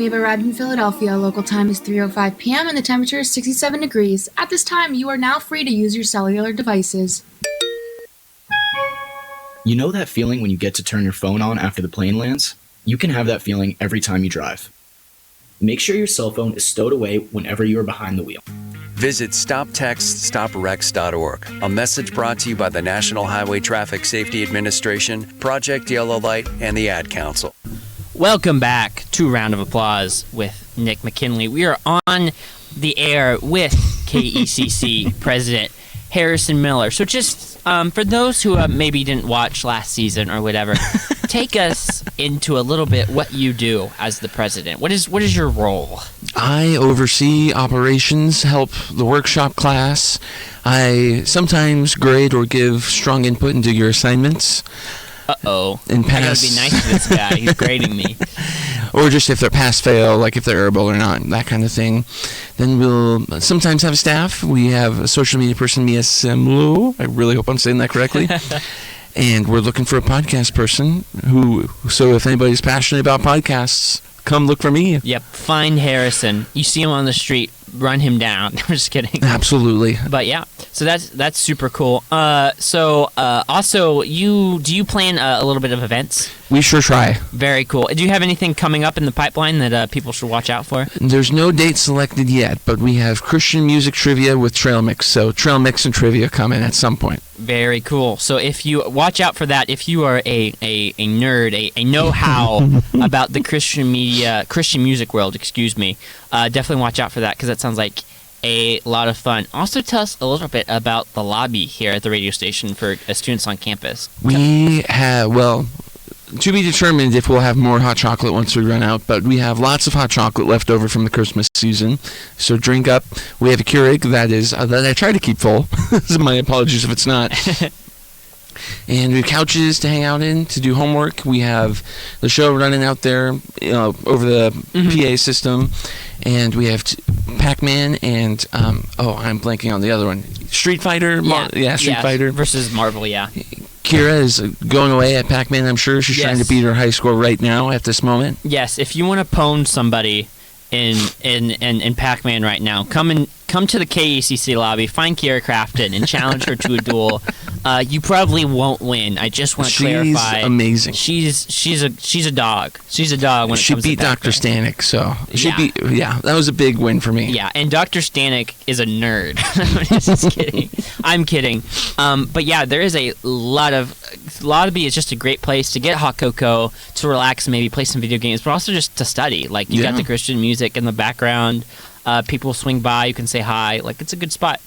have arrived in Philadelphia. Local time is 3:05 p.m. and the temperature is 67 degrees. At this time, you are now free to use your cellular devices. You know that feeling when you get to turn your phone on after the plane lands? You can have that feeling every time you drive. Make sure your cell phone is stowed away whenever you are behind the wheel. Visit StopTextStopWrecks.org. A message brought to you by the National Highway Traffic Safety Administration, Project Yellow Light, and the Ad Council. Welcome back to Round of Applause with Nick McKinley. We are on the air with KECC President Harrison Miller. So just for those who maybe didn't watch last season or whatever, take us into a little bit what you do as the president. What is your role? I oversee operations, help the workshop class. I sometimes grade or give strong input into your assignments. Uh-oh. I gotta be nice to this guy. He's grading me. Or just if they're pass-fail, like if they're herbal or not, that kind of thing. Then we'll sometimes have staff. We have a social media person, Mia Semlu. I really hope I'm saying that correctly. And we're looking for a podcast person so if anybody's passionate about podcasts, come look for me. Yep. Find Harrison. You see him on the street, run him down. I'm just kidding. Absolutely. But yeah, so that's super cool. Also, do you plan a little bit of events? We sure try. Very cool. Do you have anything coming up in the pipeline that people should watch out for? There's no date selected yet, but we have Christian music trivia with trail mix. So trail mix and trivia coming at some point. Very cool. So if you watch out for that, if you are a nerd, a know-how about the Christian music world, definitely watch out for that because that sounds like a lot of fun. Also, tell us a little bit about the lobby here at the radio station for students on campus. We have, to be determined if we'll have more hot chocolate once we run out, but we have lots of hot chocolate left over from the Christmas season. So drink up. We have a Keurig that I try to keep full. My apologies if it's not. And we have couches to hang out in, to do homework. We have the show running out there over the PA system. And we have Pac-Man and, I'm blanking on the other one. Street Fighter? Street Fighter. Versus Marvel, yeah. Kira is going away at Pac-Man, I'm sure. She's trying to beat her high score right now at this moment. Yes, if you want to pwn somebody in Pac-Man right now, come to the KECC lobby, find Kira Crafton, and challenge her to a duel. You probably won't win. I just want to clarify. She's amazing. She's a dog. She's a dog when it comes to Pac-Man. She beat Dr. Stanek, so that was a big win for me. Yeah, and Dr. Stanek is a nerd. Just kidding. I'm kidding. But yeah, there is a lot of is just a great place to get hot cocoa, to relax, maybe play some video games, but also just to study. Like you got the Christian music in the background. People swing by, you can say hi. Like, it's a good spot.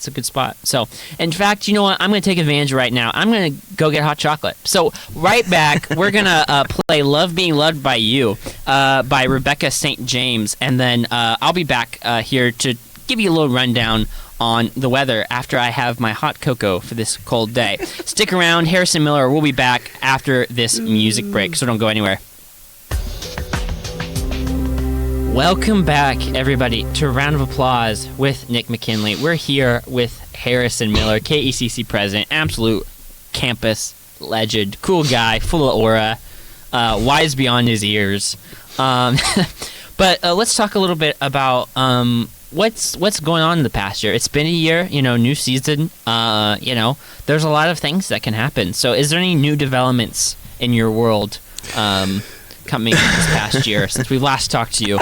So, in fact, you know what? I'm going to take advantage right now. I'm going to go get hot chocolate. So, right back, we're going to play Love Being Loved by You by Rebecca St. James. And then I'll be back here to give you a little rundown on the weather after I have my hot cocoa for this cold day. Stick around. Harrison Miller will be back after this music break, so don't go anywhere. Welcome back, everybody, to a round of applause with Nick McKinley. We're here with Harrison Miller, KECC president, absolute campus legend, cool guy, full of aura, wise beyond his years. But let's talk a little bit about what's going on in the past year. It's been a year, new season. There's a lot of things that can happen. So, is there any new developments in your world coming this past year since we've last talked to you?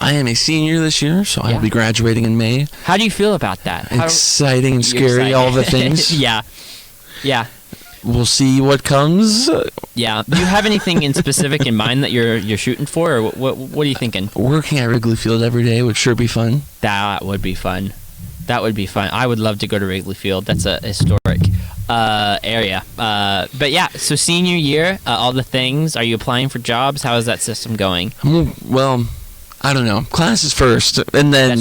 I am a senior this year, so I'll be graduating in May. How do you feel about that? Exciting and scary, all the things. Yeah. We'll see what comes. Yeah. Do you have anything in specific in mind that you're shooting for, or what are you thinking? Working at Wrigley Field every day would sure be fun. That would be fun. I would love to go to Wrigley Field. That's a historic area. But yeah, so senior year, all the things. Are you applying for jobs? How is that system going? Well, I don't know. Classes first, and then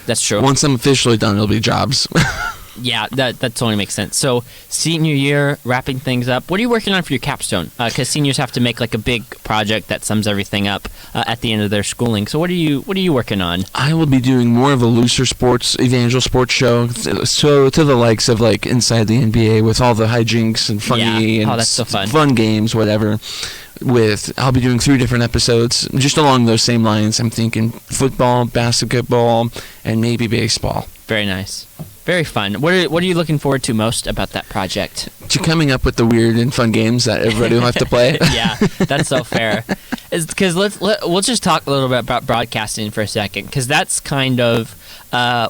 That's true. Once I'm officially done, it'll be jobs. Yeah, that totally makes sense. So, senior year, wrapping things up. What are you working on for your capstone? Because seniors have to make like a big project that sums everything up at the end of their schooling. So, what are you working on? I will be doing more of a looser evangel sports show. So to the likes of like Inside the NBA with all the hijinks and funny and that's so fun. Fun games, whatever. I'll be doing 3 different episodes just along those same lines. I'm thinking football, basketball, and maybe baseball. Very nice. Very fun. What are you looking forward to most about that project? To coming up with the weird and fun games that everybody will have to play. Yeah, that's so fair. Because we'll just talk a little bit about broadcasting for a second, because that's kind of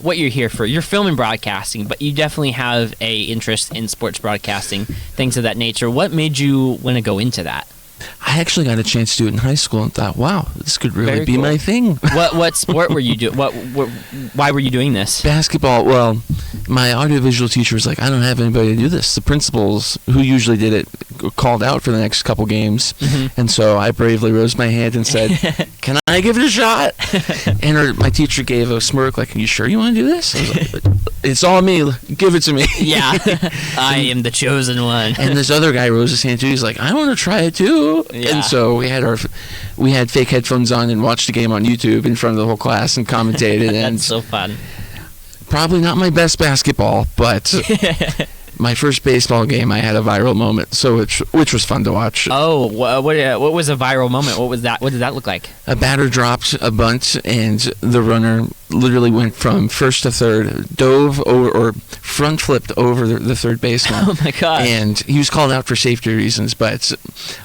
what you're here for. You're film and broadcasting, but you definitely have a interest in sports broadcasting, things of that nature. What made you want to go into that? I actually got a chance to do it in high school and thought, wow, this could really Very be cool. my thing. What sport were you doing? Why were you doing this? Basketball. Well, my audiovisual teacher was like, I don't have anybody to do this. The principals who usually did it called out for the next couple games. Mm-hmm. And so I bravely rose my hand and said, can I give it a shot? And my teacher gave a smirk like, are you sure you want to do this? I was like, it's all me. Give it to me. Yeah, I am the chosen one. And this other guy rose his hand too. He's like, I want to try it too. Yeah. And so we had fake headphones on and watched the game on YouTube in front of the whole class and commentated. And That's so fun. probably not my best basketball, but my first baseball game, I had a viral moment, so which was fun to watch. Oh, what was a viral moment? What was that? What did that look like? A batter dropped a bunt, and the runner literally went from first to third, dove over, or front flipped over the third baseman. Oh my god! And he was called out for safety reasons, but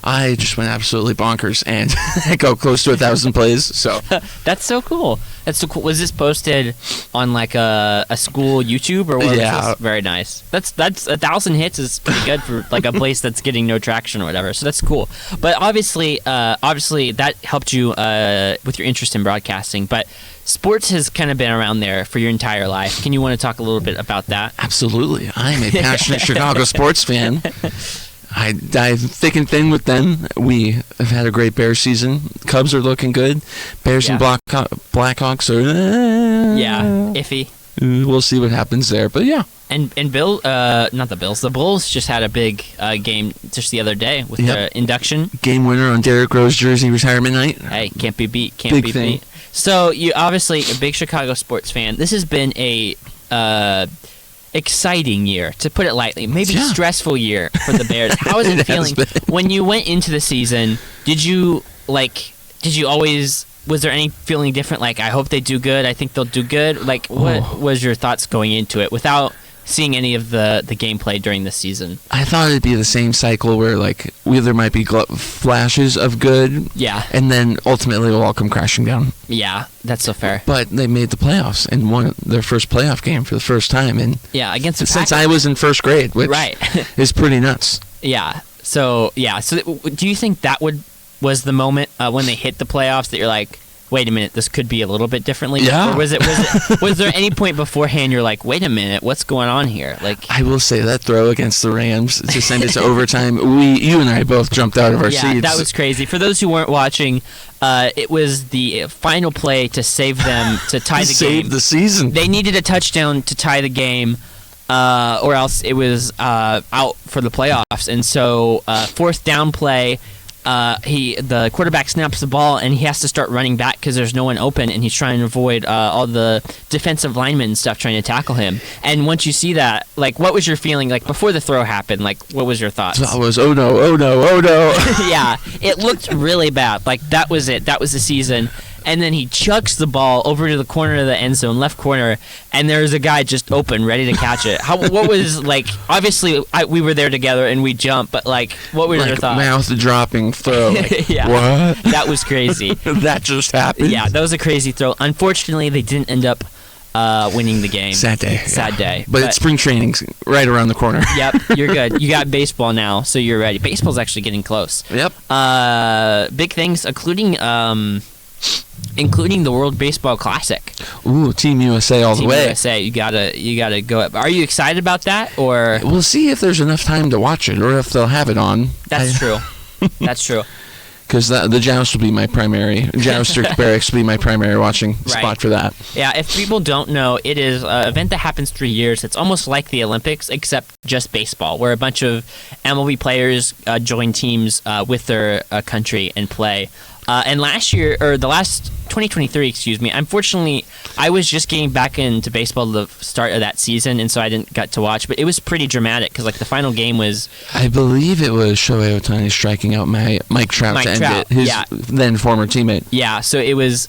I just went absolutely bonkers and I got close to 1,000 plays. So That's so cool. That's so cool. Was this posted on like a school YouTube or what? Yeah. Was this? Very nice. That's 1,000 hits is pretty good for like a place that's getting no traction or whatever. So that's cool. But obviously that helped you with your interest in broadcasting. But sports has kind of been around there for your entire life. Can you want to talk a little bit about that? absolutely, I'm a passionate Chicago sports fan. I dive thick and thin with them. We have had a great Bears season. Cubs are looking good. Bears and Blackhawks are... Yeah, iffy. We'll see what happens there, but yeah. And Bill, not the Bills. The Bulls just had a big game just the other day with the induction. Game winner on Derrick Rose jersey retirement night. Hey, can't be beat. Can't Big be thing. beat. So you obviously a big Chicago sports fan. This has been a exciting year, to put it lightly. Maybe stressful year for the Bears. How is it feeling when you went into the season? Did you always? Was there any feeling different? Like, I hope they do good. I think they'll do good. Like, what was your thoughts going into it without seeing any of the gameplay during the season? I thought it'd be the same cycle where there might be flashes of good, and then ultimately it'll all come crashing down. Yeah, that's so fair. But they made the playoffs and won their first playoff game for the first time, and against the since Packers. I was in first grade, which is pretty nuts. Yeah. So do you think that was the moment when they hit the playoffs that you're like, wait a minute, this could be a little bit differently? Yeah. Or was there any point beforehand you're like, wait a minute, what's going on here? Like, I will say that throw against the Rams to send it to overtime, you and I both jumped out of our seats. Yeah, that was crazy. For those who weren't watching, it was the final play to save them to tie the game. Save the season. They needed a touchdown to tie the game, or else it was out for the playoffs. And so, fourth down play. The quarterback snaps the ball and he has to start running back because there's no one open, and he's trying to avoid all the defensive linemen and stuff trying to tackle him. And once you see that, like, what was your feeling like before the throw happened? Like, what was your thoughts? That was oh no. Yeah, it looked really bad. Like, that was it. That was the season. And then he chucks the ball over to the corner of the end zone, left corner, and there's a guy just open, ready to catch it. What was, like, obviously we were there together and we jumped, but, like, what were your thoughts? Mouth dropping throw. Like, yeah. What? That was crazy. That just happened. Yeah, that was a crazy throw. Unfortunately, they didn't end up winning the game. Sad day. Sad day. But it's spring training right around the corner. Yep, you're good. You got baseball now, so you're ready. Baseball's actually getting close. Yep. Big things, including the World Baseball Classic. Ooh, Team USA all the way. USA, you gotta go up. Are you excited about that, or? We'll see if there's enough time to watch it, or if they'll have it on. That's true. That's true. Because the Joust will be my primary. Joust Barracks will be my primary watching spot for that. Yeah, if people don't know, it is an event that happens 3 years. It's almost like the Olympics, except just baseball, where a bunch of MLB players join teams with their country and play And last year, or the last 2023, excuse me. Unfortunately, I was just getting back into baseball at the start of that season, and so I didn't get to watch. But it was pretty dramatic because, like, the final game was. I believe it was Shohei Ohtani striking out Mike Trout to end it, his then former teammate. Yeah, so it was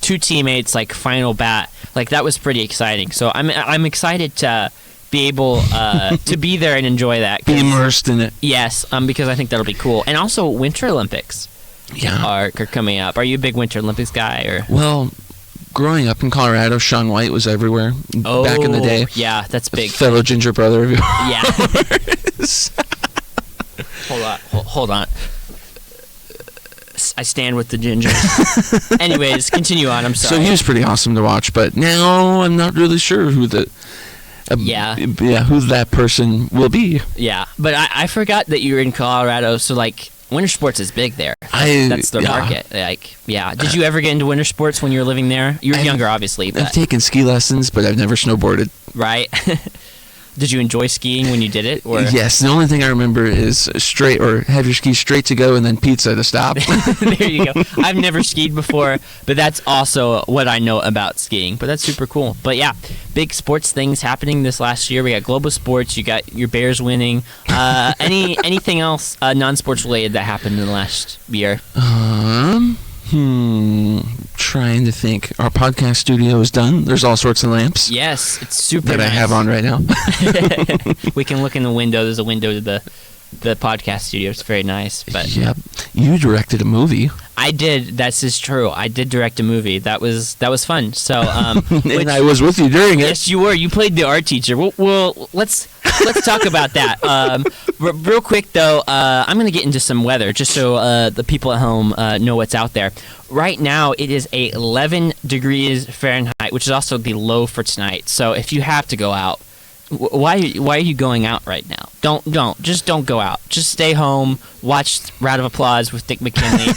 two teammates, like, final bat. Like, that was pretty exciting. So I'm excited to be able to be there and enjoy that. Be immersed in it. Yes, because I think that'll be cool. And also Winter Olympics are coming up. Are you a big Winter Olympics guy? Or? Well, growing up in Colorado, Shaun White was everywhere back in the day. Yeah, that's big. Fellow ginger brother of yours. Yeah. Hold on. I stand with the gingers. Anyways, continue on. I'm sorry. So he was pretty awesome to watch, but now I'm not really sure who who that person will be. Yeah, but I forgot that you were in Colorado, so like winter sports is big there. That's their market. Like, yeah. Did you ever get into winter sports when you were living there? You were younger, obviously. But, I've taken ski lessons, but I've never snowboarded. Right. Did you enjoy skiing when you did it? Or? Yes. The only thing I remember is have your skis straight to go and then pizza to stop. There you go. I've never skied before, but that's also what I know about skiing. But that's super cool. But yeah, big sports things happening this last year. We got global sports. You got your Bears winning. Anything else non-sports related that happened in the last year? Trying to think. Our podcast studio is done. There's all sorts of lamps. Yes, it's super that nice. I have on right now. We can look in the window. There's a window to the podcast studio. It's very nice. But yep. You directed a movie. I did. This is true. I did direct a movie. That was fun. So, and I was with you during it. Yes, you were. You played the art teacher. Well, let's talk about that. Real quick though, I'm gonna get into some weather just so the people at home know what's out there. Right now, it is 11 degrees Fahrenheit, which is also the low for tonight. So if you have to go out, why are you going out right now? Don't go out. Just stay home. Watch Round of Applause with Nick McKinley.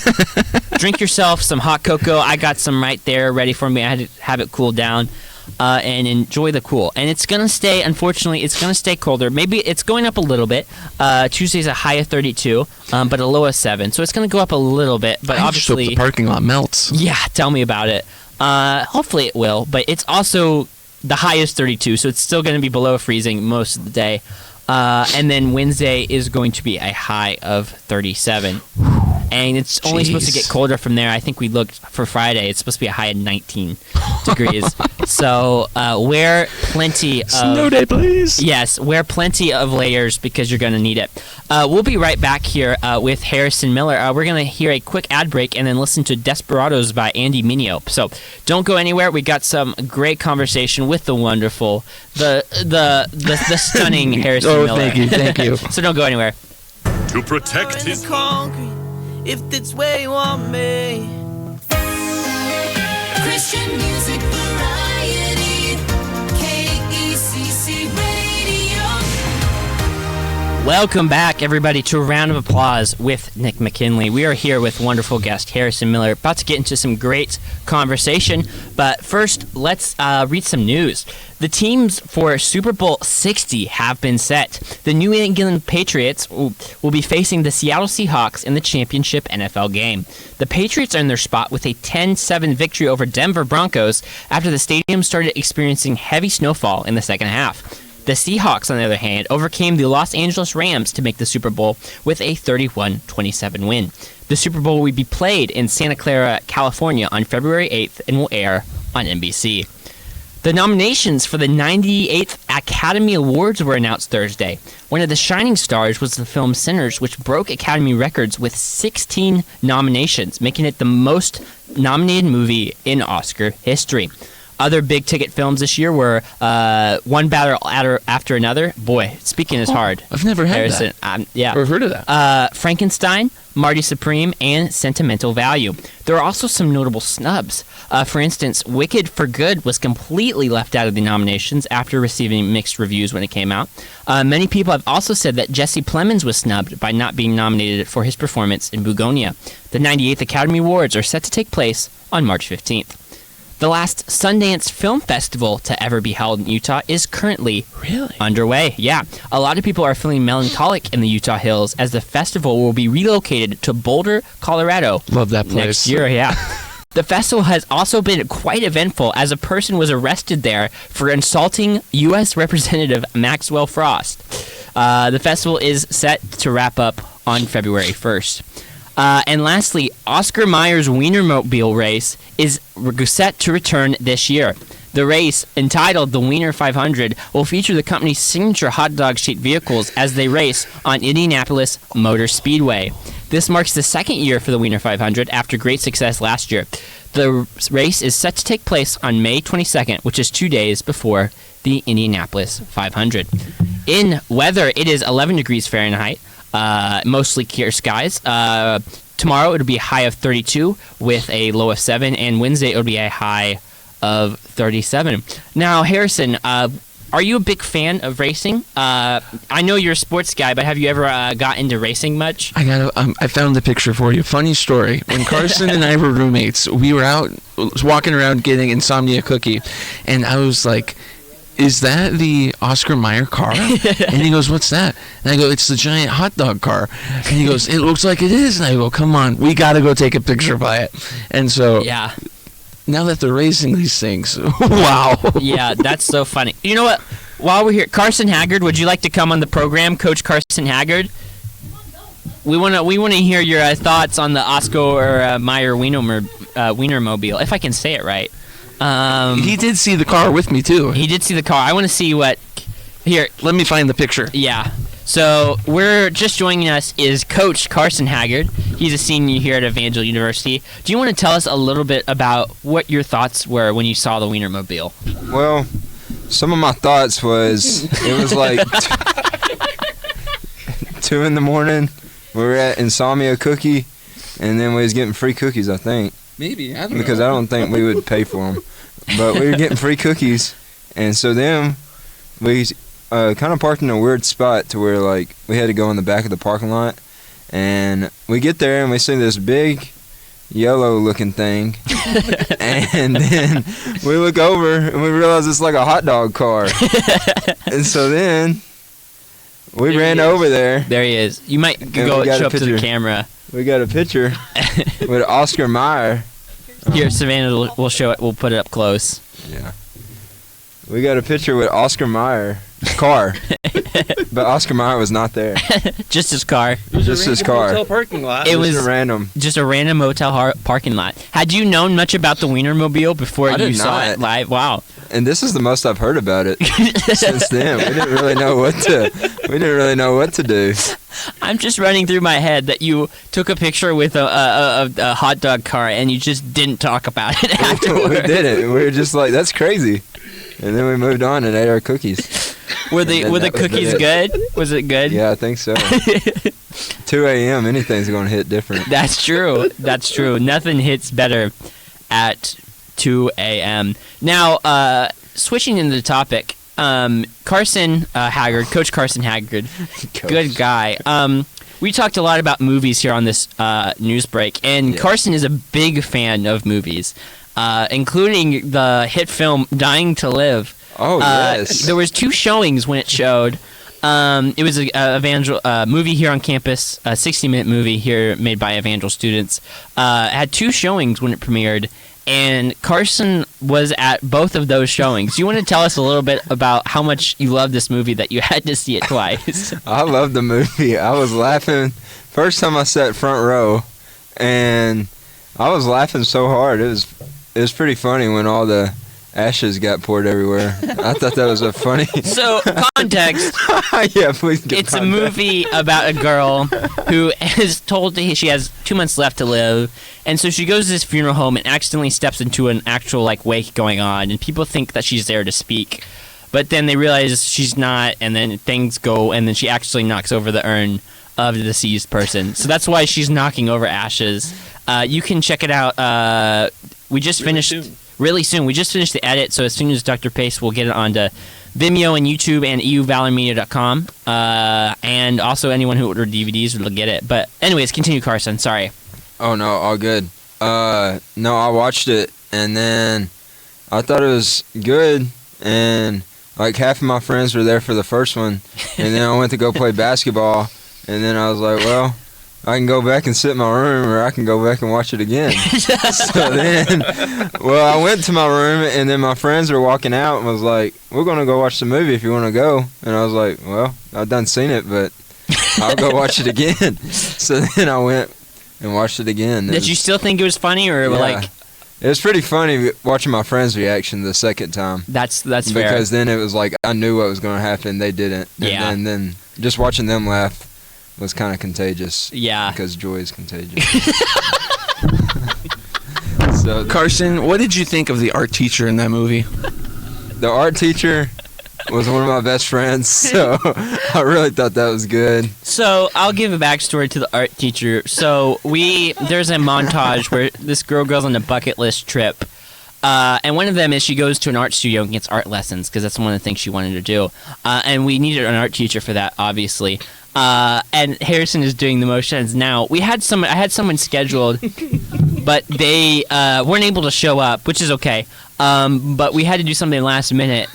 Drink yourself some hot cocoa. I got some right there ready for me. I had to have it cool down. And enjoy the cool. And it's going to stay, unfortunately, colder. Maybe it's going up a little bit. Tuesday's a high of 32, but a low of 7. So it's going to go up a little bit, but I obviously... just hope the parking lot melts. Yeah, tell me about it. Hopefully it will, but it's also... The high is 32, so it's still going to be below freezing most of the day. And then Wednesday is going to be a high of 37. And it's only supposed to get colder from there. I think we looked for Friday. It's supposed to be a high of 19 degrees. So wear plenty of... Snow day, please. Yes, wear plenty of layers because you're going to need it. We'll be right back here with Harrison Miller. We're going to hear a quick ad break and then listen to Desperados by Andy Mineo. So don't go anywhere. We got some great conversation with the wonderful, the stunning Harrison Miller. Thank you. So don't go anywhere. To protect his concrete, if that's where you want me. Christian music variety, KECC Radio. Welcome back, everybody, to a round of applause with Nick McKinley. We are here with wonderful guest Harrison Miller, about to get into some great conversation. But first, let's read some news. The teams for Super Bowl 60 have been set. The New England Patriots will be facing the Seattle Seahawks in the championship NFL game. The Patriots are in their spot with a 10-7 victory over Denver Broncos after the stadium started experiencing heavy snowfall in the second half. The Seahawks, on the other hand, overcame the Los Angeles Rams to make the Super Bowl with a 31-27 win. The Super Bowl will be played in Santa Clara, California on February 8th and will air on NBC. The nominations for the 98th Academy Awards were announced Thursday. One of the shining stars was the film Sinners, which broke Academy records with 16 nominations, making it the most nominated movie in Oscar history. Other big-ticket films this year were One Battle After Another. Boy, speaking is hard. I've never had Harrison, that. Or heard of that. Frankenstein, Marty Supreme, and Sentimental Value. There are also some notable snubs. For instance, Wicked for Good was completely left out of the nominations after receiving mixed reviews when it came out. Many people have also said that Jesse Plemons was snubbed by not being nominated for his performance in Bugonia. The 98th Academy Awards are set to take place on March 15th. The last Sundance Film Festival to ever be held in Utah is currently underway. Yeah, a lot of people are feeling melancholic in the Utah Hills as the festival will be relocated to Boulder, Colorado. Love that place. Next year, yeah. The festival has also been quite eventful as a person was arrested there for insulting U.S. Representative Maxwell Frost. The festival is set to wrap up on February 1st. And lastly, Oscar Mayer's Wienermobile race is set to return this year. The race, entitled the Wiener 500, will feature the company's signature hot dog-shaped vehicles as they race on Indianapolis Motor Speedway. This marks the second year for the Wiener 500 after great success last year. The race is set to take place on May 22nd, which is 2 days before the Indianapolis 500. In weather, it is 11 degrees Fahrenheit, mostly clear skies. Tomorrow, it'll be a high of 32 with a low of 7, and Wednesday, it'll be a high of 37. Now, Harrison, are you a big fan of racing? I know you're a sports guy, but have you ever got into racing much? I found the picture for you. Funny story. When Carson and I were roommates, we were out walking around getting Insomnia Cookie, and I was like, is that the Oscar Mayer car? And he goes, what's that? And I go, it's the giant hot dog car. And he goes, it looks like it is. And I go, come on, we got to go take a picture by it. And so Yeah. now that they're racing these things, wow. Yeah, that's so funny. You know what? While we're here, Carson Haggard, would you like to come on the program, Coach Carson Haggard? We want to hear your thoughts on the Oscar Mayer Wienermobile, if I can say it right. He did see the car with me, too. He did see the car. I want to see what... Here. Let me find the picture. Yeah. So, just joining us is Coach Carson Haggard. He's a senior here at Evangel University. Do you want to tell us a little bit about what your thoughts were when you saw the Wienermobile? Well, some of my thoughts was, it was like 2 in the morning. We were at Insomnia Cookie, and then we was getting free cookies, I think. Maybe, I don't know. Because I don't think we would pay for them. But we were getting free cookies, and so then we kind of parked in a weird spot to where, like, we had to go in the back of the parking lot. And we get there, and we see this big yellow-looking thing. And then we look over, and we realize it's like a hot dog car. And so then we ran over there. There he is. You might go show up to the camera. We got a picture with Oscar Mayer. Here, Savannah will show it. We'll put it up close. Yeah. We got a picture with Oscar Mayer car, but Oscar Mayer was not there. Just his car. Just his car. Hotel parking lot. It was random. Just a random motel parking lot. Had you known much about the Wienermobile before you saw it live? Wow. And this is the most I've heard about it since then. We didn't really know what to do. I'm just running through my head that you took a picture with a hot dog car and you just didn't talk about it afterwards. We didn't. We were just like, that's crazy. And then we moved on and ate our cookies. Were the cookies good? Was it good? Yeah, I think so. 2 a.m. Anything's going to hit different. That's true. That's true. Nothing hits better at 2 a.m. Now, switching into the topic, Carson Haggard, Coach Carson Haggard, good guy. We talked a lot about movies here on this news break, and Carson is a big fan of movies, including the hit film Dying to Live. Oh, yes. There was 2 showings when it showed. It was a movie here on campus, a 60-minute movie here made by Evangel students. It had 2 showings when it premiered, and Carson was at both of those showings. You want to tell us a little bit about how much you love this movie that you had to see it twice? I love the movie. I was laughing. First time I sat front row, and I was laughing so hard. It was pretty funny when all the ashes got poured everywhere. I thought that was a funny... So, context. Yeah, please give It's context. a movie about a girl who is told she has 2 months left to live, and so she goes to this funeral home and accidentally steps into an actual, like, wake going on, and people think that she's there to speak. But then they realize she's not, and then things go, and then she actually knocks over the urn of the deceased person. So that's why she's knocking over ashes. You can check it out. We just finished... Really soon. We just finished the edit, so as soon as Dr. Pace, we'll get it onto Vimeo and YouTube and euvalormedia.com. And also anyone who ordered DVDs will get it. But anyways, continue, Carson. Sorry. Oh, no, all good. No, I watched it, and then I thought it was good, and like half of my friends were there for the first one, and then I went to go play basketball, and then I was like, well, I can go back and sit in my room, or I can go back and watch it again. So then, well, I went to my room, and then my friends were walking out and was like, we're going to go watch the movie if you want to go. And I was like, well, I've done seen it, but I'll go watch it again. So then I went and watched it again. Did you still think it was funny, or like? It was pretty funny watching my friends' reaction the second time. That's fair. Because then it was like I knew what was going to happen. They didn't. Yeah. And then just watching them laugh was kind of contagious. Yeah. Because joy is contagious. So Carson, what did you think of the art teacher in that movie? the art teacher was one of my best friends, so I really thought that was good. So I'll give a backstory to the art teacher. So there's a montage where this girl goes on a bucket list trip. And one of them is she goes to an art studio and gets art lessons because that's one of the things she wanted to do. And we needed an art teacher for that, obviously. And Harrison is doing the motions now. I had someone scheduled, but they weren't able to show up, which is okay. But we had to do something last minute.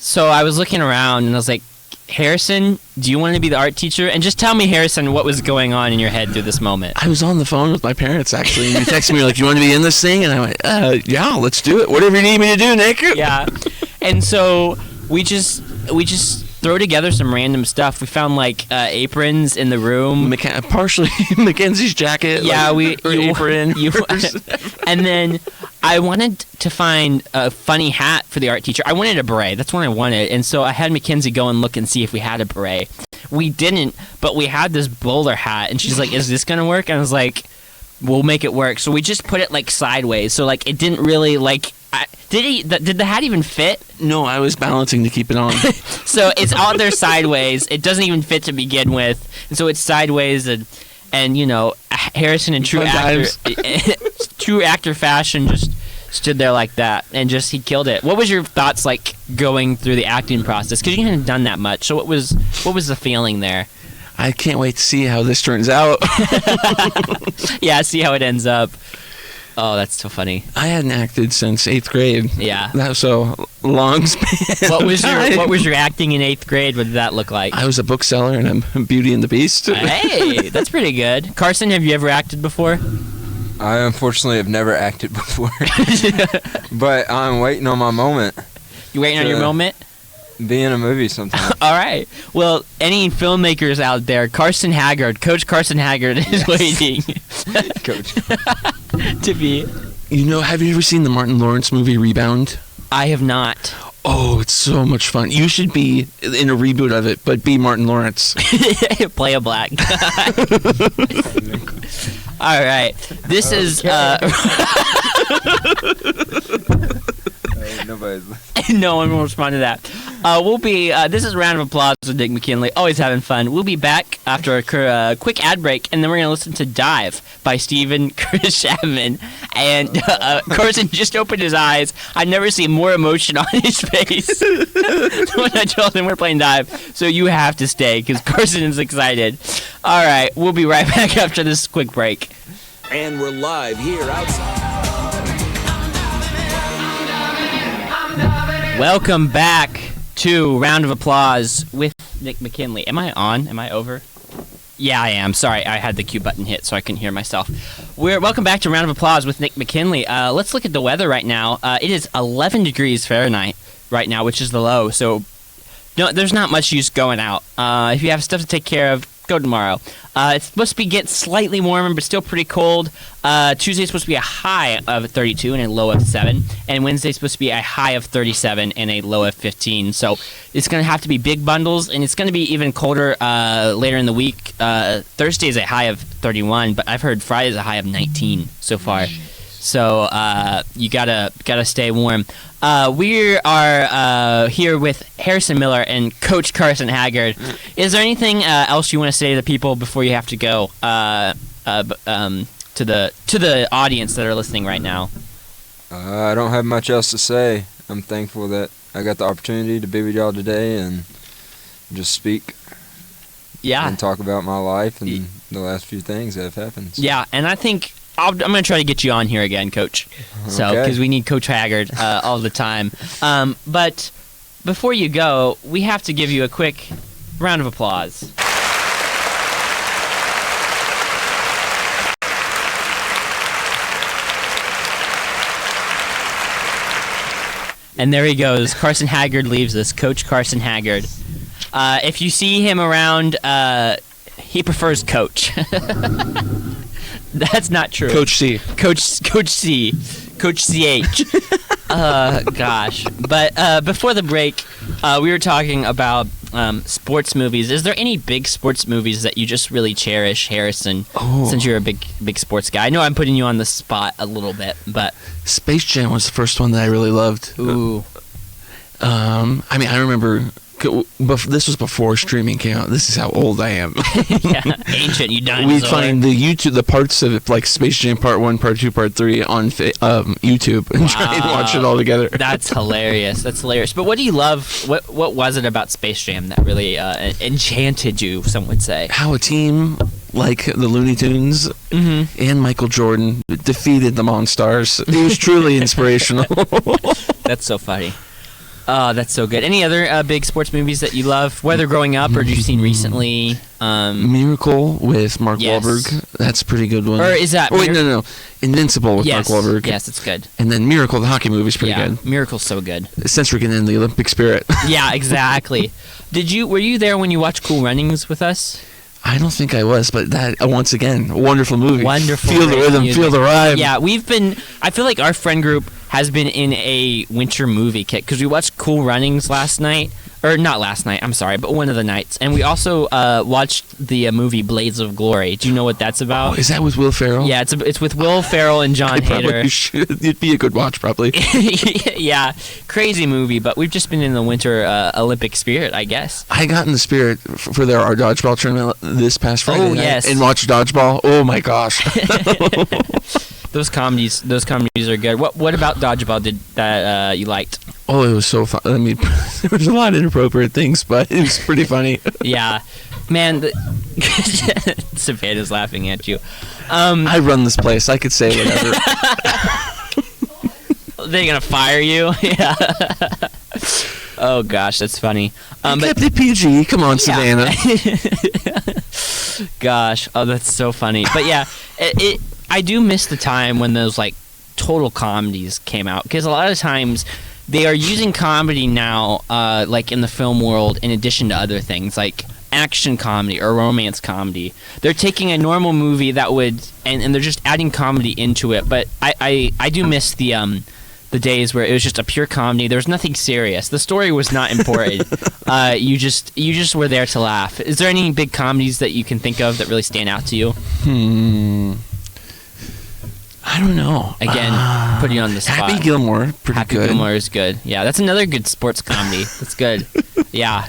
So I was looking around and I was like, Harrison, do you want to be the art teacher? And just tell me, Harrison, what was going on in your head through this moment. I was on the phone with my parents, actually, and you texted me, like, you want to be in this thing? And I went, yeah, let's do it. Whatever you need me to do, Nick. Yeah. And so we just throw together some random stuff. We found, like, aprons in the room. Partially Mackenzie's jacket. Yeah, like, apron. And then I wanted to find a funny hat for the art teacher. I wanted a beret. That's what I wanted. And so I had Mackenzie go and look and see if we had a beret. We didn't, but we had this bowler hat. And she's like, is this going to work? And I was like, we'll make it work. So we just put it, like, sideways. So, like, it didn't really, like... Did the hat even fit? No, I was balancing to keep it on. So it's out there sideways. It doesn't even fit to begin with. And so it's sideways and you know, Harrison in true actor fashion just stood there like that and just he killed it. What was your thoughts like going through the acting process? Because you hadn't done that much. So what was the feeling there? I can't wait to see how this turns out. Yeah, see how it ends up. Oh, that's so funny. I hadn't acted since 8th grade. Yeah. That was so long span. What was your acting in 8th grade? What did that look like? I was a bookseller and I'm Beauty and the Beast. Hey, that's pretty good. Carson, have you ever acted before? I unfortunately have never acted before. But I'm waiting on my moment. You waiting on your moment? Be in a movie sometime. All right. Well, any filmmakers out there, Carson Haggard, Coach Carson Haggard is waiting. Coach. To be. You know, have you ever seen the Martin Lawrence movie Rebound? I have not. Oh, it's so much fun. You should be in a reboot of it, but be Martin Lawrence. Play a black guy. All right. This is... Nobody's listening. No one will respond to that. This is a round of applause with Nick McKinley. Always having fun. We'll be back after a quick ad break, and then we're going to listen to Dive by Stephen Chris-Chapman. And Carson just opened his eyes. I've never seen more emotion on his face when I told him we're playing Dive. So you have to stay, because Carson is excited. All right, we'll be right back after this quick break. And we're live here outside. Welcome back to Round of Applause with Nick McKinley. Am I on? Am I over? Yeah, I am. Sorry, I had the cue button hit so I couldn't hear myself. Welcome back to Round of Applause with Nick McKinley. Let's look at the weather right now. It is 11 degrees Fahrenheit right now, which is the low. So no, there's not much use going out. If you have stuff to take care of, go tomorrow. It's supposed to get slightly warmer, but still pretty cold. Tuesday's supposed to be a high of 32 and a low of 7. And Wednesday's supposed to be a high of 37 and a low of 15. So it's going to have to be big bundles, and it's going to be even colder later in the week. Thursday's a high of 31, but I've heard Friday's a high of 19 so far. So you gotta stay warm. We are here with Harrison Miller and Coach Carson Haggard. Is there anything else you want to say to the people before you have to go to the audience that are listening right now? I don't have much else to say. I'm thankful that I got the opportunity to be with y'all today and just speak. Yeah. And talk about my life and the last few things that have happened. So. Yeah, and I think I'm gonna try to get you on here again, Coach. So Okay. because we need Coach Haggard all the time. But before you go, we have to give you a quick round of applause. And there he goes. Carson Haggard leaves us. Coach Carson Haggard. If you see him around, he prefers Coach. That's not true. Coach C. Coach C. Coach CH. Gosh. But before the break, we were talking about sports movies. Is there any big sports movies that you just really cherish, Harrison? Since you're a big sports guy. I know I'm putting you on the spot a little bit, but Space Jam was the first one that I really loved. ooh. I mean, I remember this was before streaming came out. This is how old I am. Yeah, ancient, you dinosaur. We'd find the parts of it, like Space Jam Part 1, Part 2, Part 3 on YouTube and try and watch it all together. That's hilarious. That's hilarious. But what do you love? What was it about Space Jam that really enchanted you, some would say? How a team like the Looney Tunes and Michael Jordan defeated the Monstars. It was truly inspirational. That's so funny. Oh, that's so good. Any other big sports movies that you love, whether growing up or you've seen recently? Miracle with Mark Yes. Wahlberg. That's a pretty good one. Or is that... Oh, wait, no. Invincible with yes. Mark Wahlberg. Yes, it's good. And then Miracle, the hockey movie, is pretty Yeah, good. Miracle's so good. Since we're getting in the Olympic spirit. Yeah, exactly. Were you there when you watched Cool Runnings with us? I don't think I was, but that, once again, a wonderful movie. Wonderful. Feel the great rhythm, music. feel the rhyme. Yeah, I feel like our friend group has been in a winter movie kick because we watched Cool Runnings last night. Or not last night, I'm sorry, but one of the nights. And we also watched the movie Blades of Glory. Do you know what that's about? Oh, is that with Will Ferrell? Yeah, it's with Will Ferrell and John Probably Hader. should. It'd be a good watch, probably. Yeah, crazy movie, but we've just been in the winter Olympic spirit, I guess. I got in the spirit for our dodgeball tournament this past Friday night yes. and watched dodgeball. Oh my gosh. Those comedies are good. What about dodgeball that you liked? Oh, it was so fun. I mean, there was a lot of inappropriate things, but it was pretty funny. Yeah, man. Savannah's laughing at you. I run this place. I could say whatever. They're gonna fire you. Yeah. Oh gosh, that's funny. But kept it PG. Come on, Savannah. Gosh, oh, that's so funny. But yeah, I do miss the time when those like total comedies came out because a lot of times they are using comedy now, like in the film world, in addition to other things like action comedy or romance comedy. They're taking a normal movie that would and they're just adding comedy into it. But I do miss the days where it was just a pure comedy. There was nothing serious. The story was not important. You just were there to laugh. Is there any big comedies that you can think of that really stand out to you? I don't know. Again, putting you on the spot. Happy Gilmore, pretty Happy good. Gilmore is good. Yeah, that's another good sports comedy. That's good. Yeah.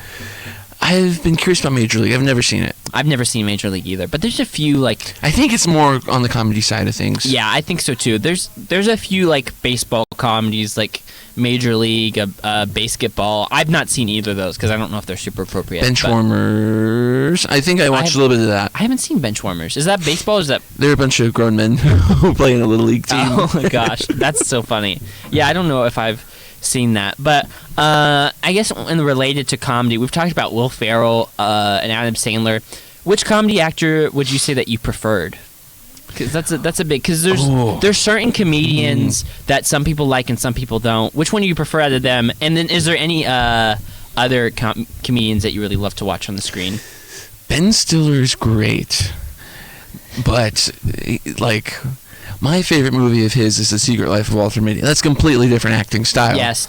I've been curious about Major League. I've never seen it. I've never seen Major League either, but there's a few like I think it's more on the comedy side of things. yeah, I think so too. There's a few like baseball comedies like Major League, basketball. I've not seen either of those because I don't know if they're super appropriate. but Benchwarmers. I think I watched a little bit of that. I haven't seen Benchwarmers. Is that baseball or is that They're a bunch of grown men who play in a little league team. Oh my gosh, that's so funny. Yeah, I don't know if I've seen that, but I guess in related to comedy, we've talked about Will Ferrell and Adam Sandler. Which comedy actor would you say that you preferred? Because that's a big because there's certain comedians that some people like and some people don't. Which one do you prefer out of them? And then is there any other comedians that you really love to watch on the screen? Ben Stiller is great, but like my favorite movie of his is The Secret Life of Walter Mitty. That's completely different acting style. Yes,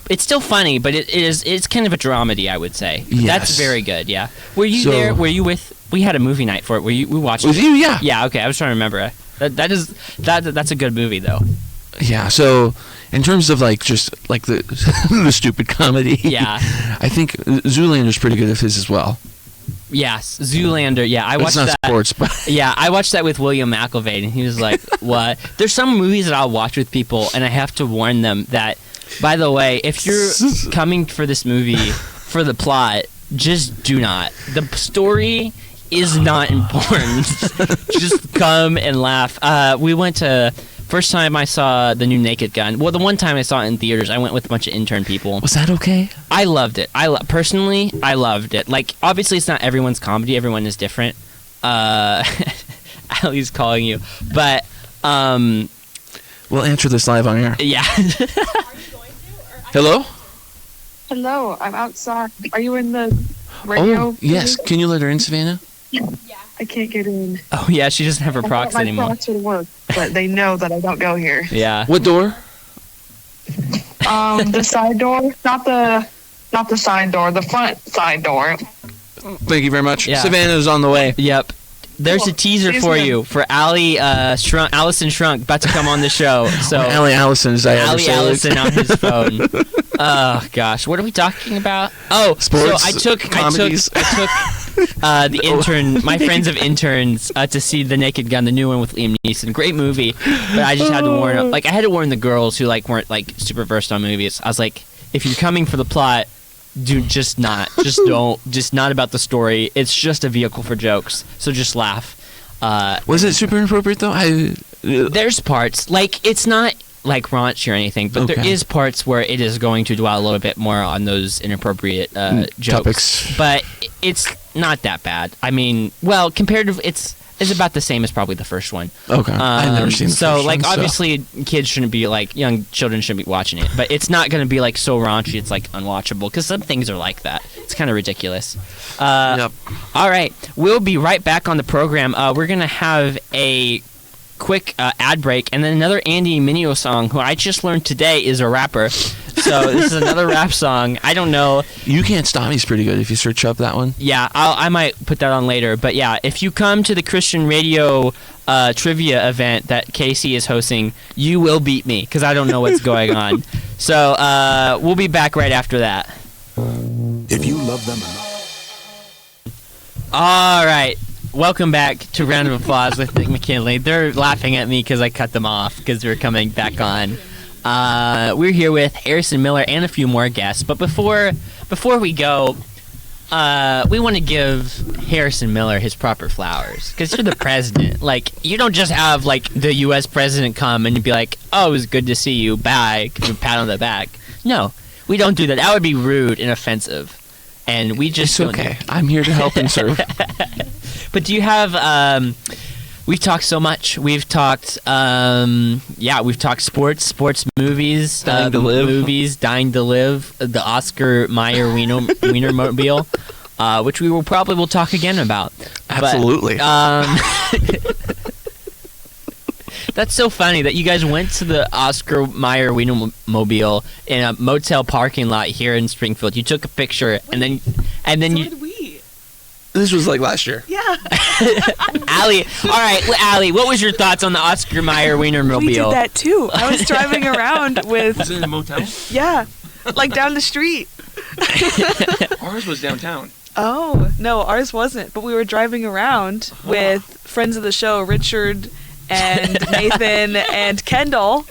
it's still funny, but it's kind of a dramedy, I would say. Yes. That's very good. Yeah. Were you there? Were you with? We had a movie night for it. We watched it. With you? Yeah. Yeah. Okay. I was trying to remember. That's a good movie though. Yeah. So in terms of like just like the the stupid comedy, Yeah. I think Zoolander's pretty good at his as well. Yes, Zoolander. Yeah, I It's watched not that. sports, but Yeah, I watched that with William McElvain, and he was like, "What?" There's some movies that I'll watch with people, and I have to warn them that, by the way, if you're coming for this movie for the plot, just do not. The story is not important. Just come and laugh. We went to first time I saw the new Naked Gun. Well, the one time I saw it in theaters, I went with a bunch of intern people. Was that okay? I loved it. Personally, I loved it. Like, obviously, it's not everyone's comedy. Everyone is different. Allie's calling you, but we'll answer this live on air. Yeah. Hello? Hello, I'm outside. Are you in the radio? Oh, yes. Can you let her in, Savannah? Yeah. I can't get in. Oh, yeah, she doesn't have her procs anymore. My procs would work, but they know that I don't go here. Yeah. What door? The side door, not the side door, the front side door. Thank you very much. Yeah. Savannah's on the way. Yep. There's a teaser for you for Allison Schrunk about to come on the show. So Allison, as I Allison on his phone. Oh gosh, what are we talking about? Oh, sports. So I took the intern, my friends of interns, to see The Naked Gun, the new one with Liam Neeson. Great movie, but I just had to warn them. Like, I had to warn the girls who weren't super versed on movies. I was like, if you're coming for the plot, just not about the story. It's just a vehicle for jokes, so just laugh. Was it super inappropriate though? There's parts, it's not raunchy or anything, but there is parts where it is going to dwell a little bit more on those inappropriate jokes. Topics. But it's not that bad. I mean, well, comparatively, it's about the same as probably the first one. Okay. I've never seen the first one. Obviously, kids shouldn't be young children shouldn't be watching it, but it's not going to be so raunchy it's unwatchable, because some things are like that. It's kind of ridiculous. Yep. All right, we'll be right back on the program. We're going to have a quick ad break, and then another Andy Mineo song, who I just learned today is a rapper. So this is another rap song. I don't know. You Can't Stop Me's pretty good if you search up that one. Yeah, I might put that on later. But yeah, if you come to the Christian radio trivia event that Casey is hosting, you will beat me, because I don't know what's going on. So we'll be back right after that. If you love them enough. All right. Welcome back to Round of Applause with Nick McKinley. They're laughing at me because I cut them off because we're coming back on. We're here with Harrison Miller and a few more guests. But before we go, we want to give Harrison Miller his proper flowers, because you're the president. You don't just have the U.S. president come and be like, "Oh, it was good to see you. Bye." Give him a pat on the back. No, we don't do that. That would be rude and offensive. And we just It's okay. I'm here to help and serve. But do you have? We've talked so much. We've talked, we've talked sports movies, Dying to Live, Dying to Live, the Oscar Mayer Wienermobile, which we will probably talk again about. Absolutely. But, that's so funny that you guys went to the Oscar Mayer Wienermobile in a motel parking lot here in Springfield. You took a picture, and then you. Did we? This was last year. Yeah. Allie, all right, Allie, what was your thoughts on the Oscar Mayer Wienermobile? We did that too. I was driving around with. Was it in a motel? Yeah, down the street. Ours was downtown. Oh no, ours wasn't. But we were driving around with friends of the show, Richard and Nathan and Kendall.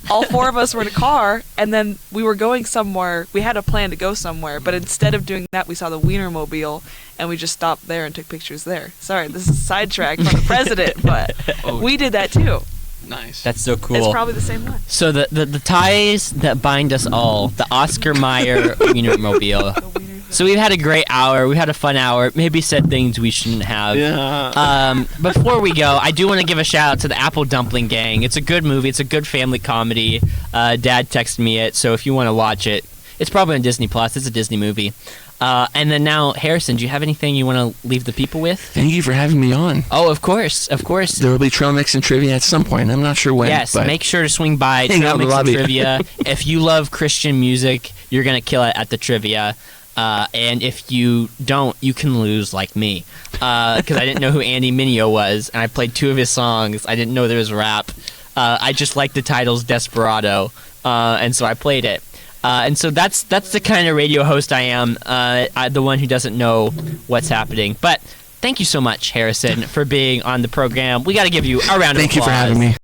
All four of us were in a car, and then we were going somewhere. We had a plan to go somewhere, but instead of doing that, we saw the Wienermobile, and we just stopped there and took pictures there. Sorry, this is a sidetrack from the president, but we did that too. Nice. That's so cool. It's probably the same one. So the ties that bind us all, the Oscar Mayer Wienermobile. So we've had a great hour. We had a fun hour. Maybe said things we shouldn't have. Yeah. Before we go, I do want to give a shout out to the Apple Dumpling Gang. It's a good movie. It's a good family comedy. Dad texted me it, so if you want to watch it, it's probably on Disney Plus. It's a Disney movie. And then now, Harrison, do you have anything you want to leave the people with? Thank you for having me on. Oh, of course. There will be trail mix and trivia at some point. I'm not sure when. Yes, but make sure to swing by hang Trail out in the Mix and lobby. Trivia. If you love Christian music, you're going to kill it at the trivia. And if you don't, you can lose like me. Because I didn't know who Andy Mineo was, and I played 2 of his songs. I didn't know there was rap. I just liked the titles Desperado, and so I played it. And so that's the kind of radio host I am, the one who doesn't know what's happening. But thank you so much, Harrison, for being on the program. We got to give you a round of applause. Thank you for having me.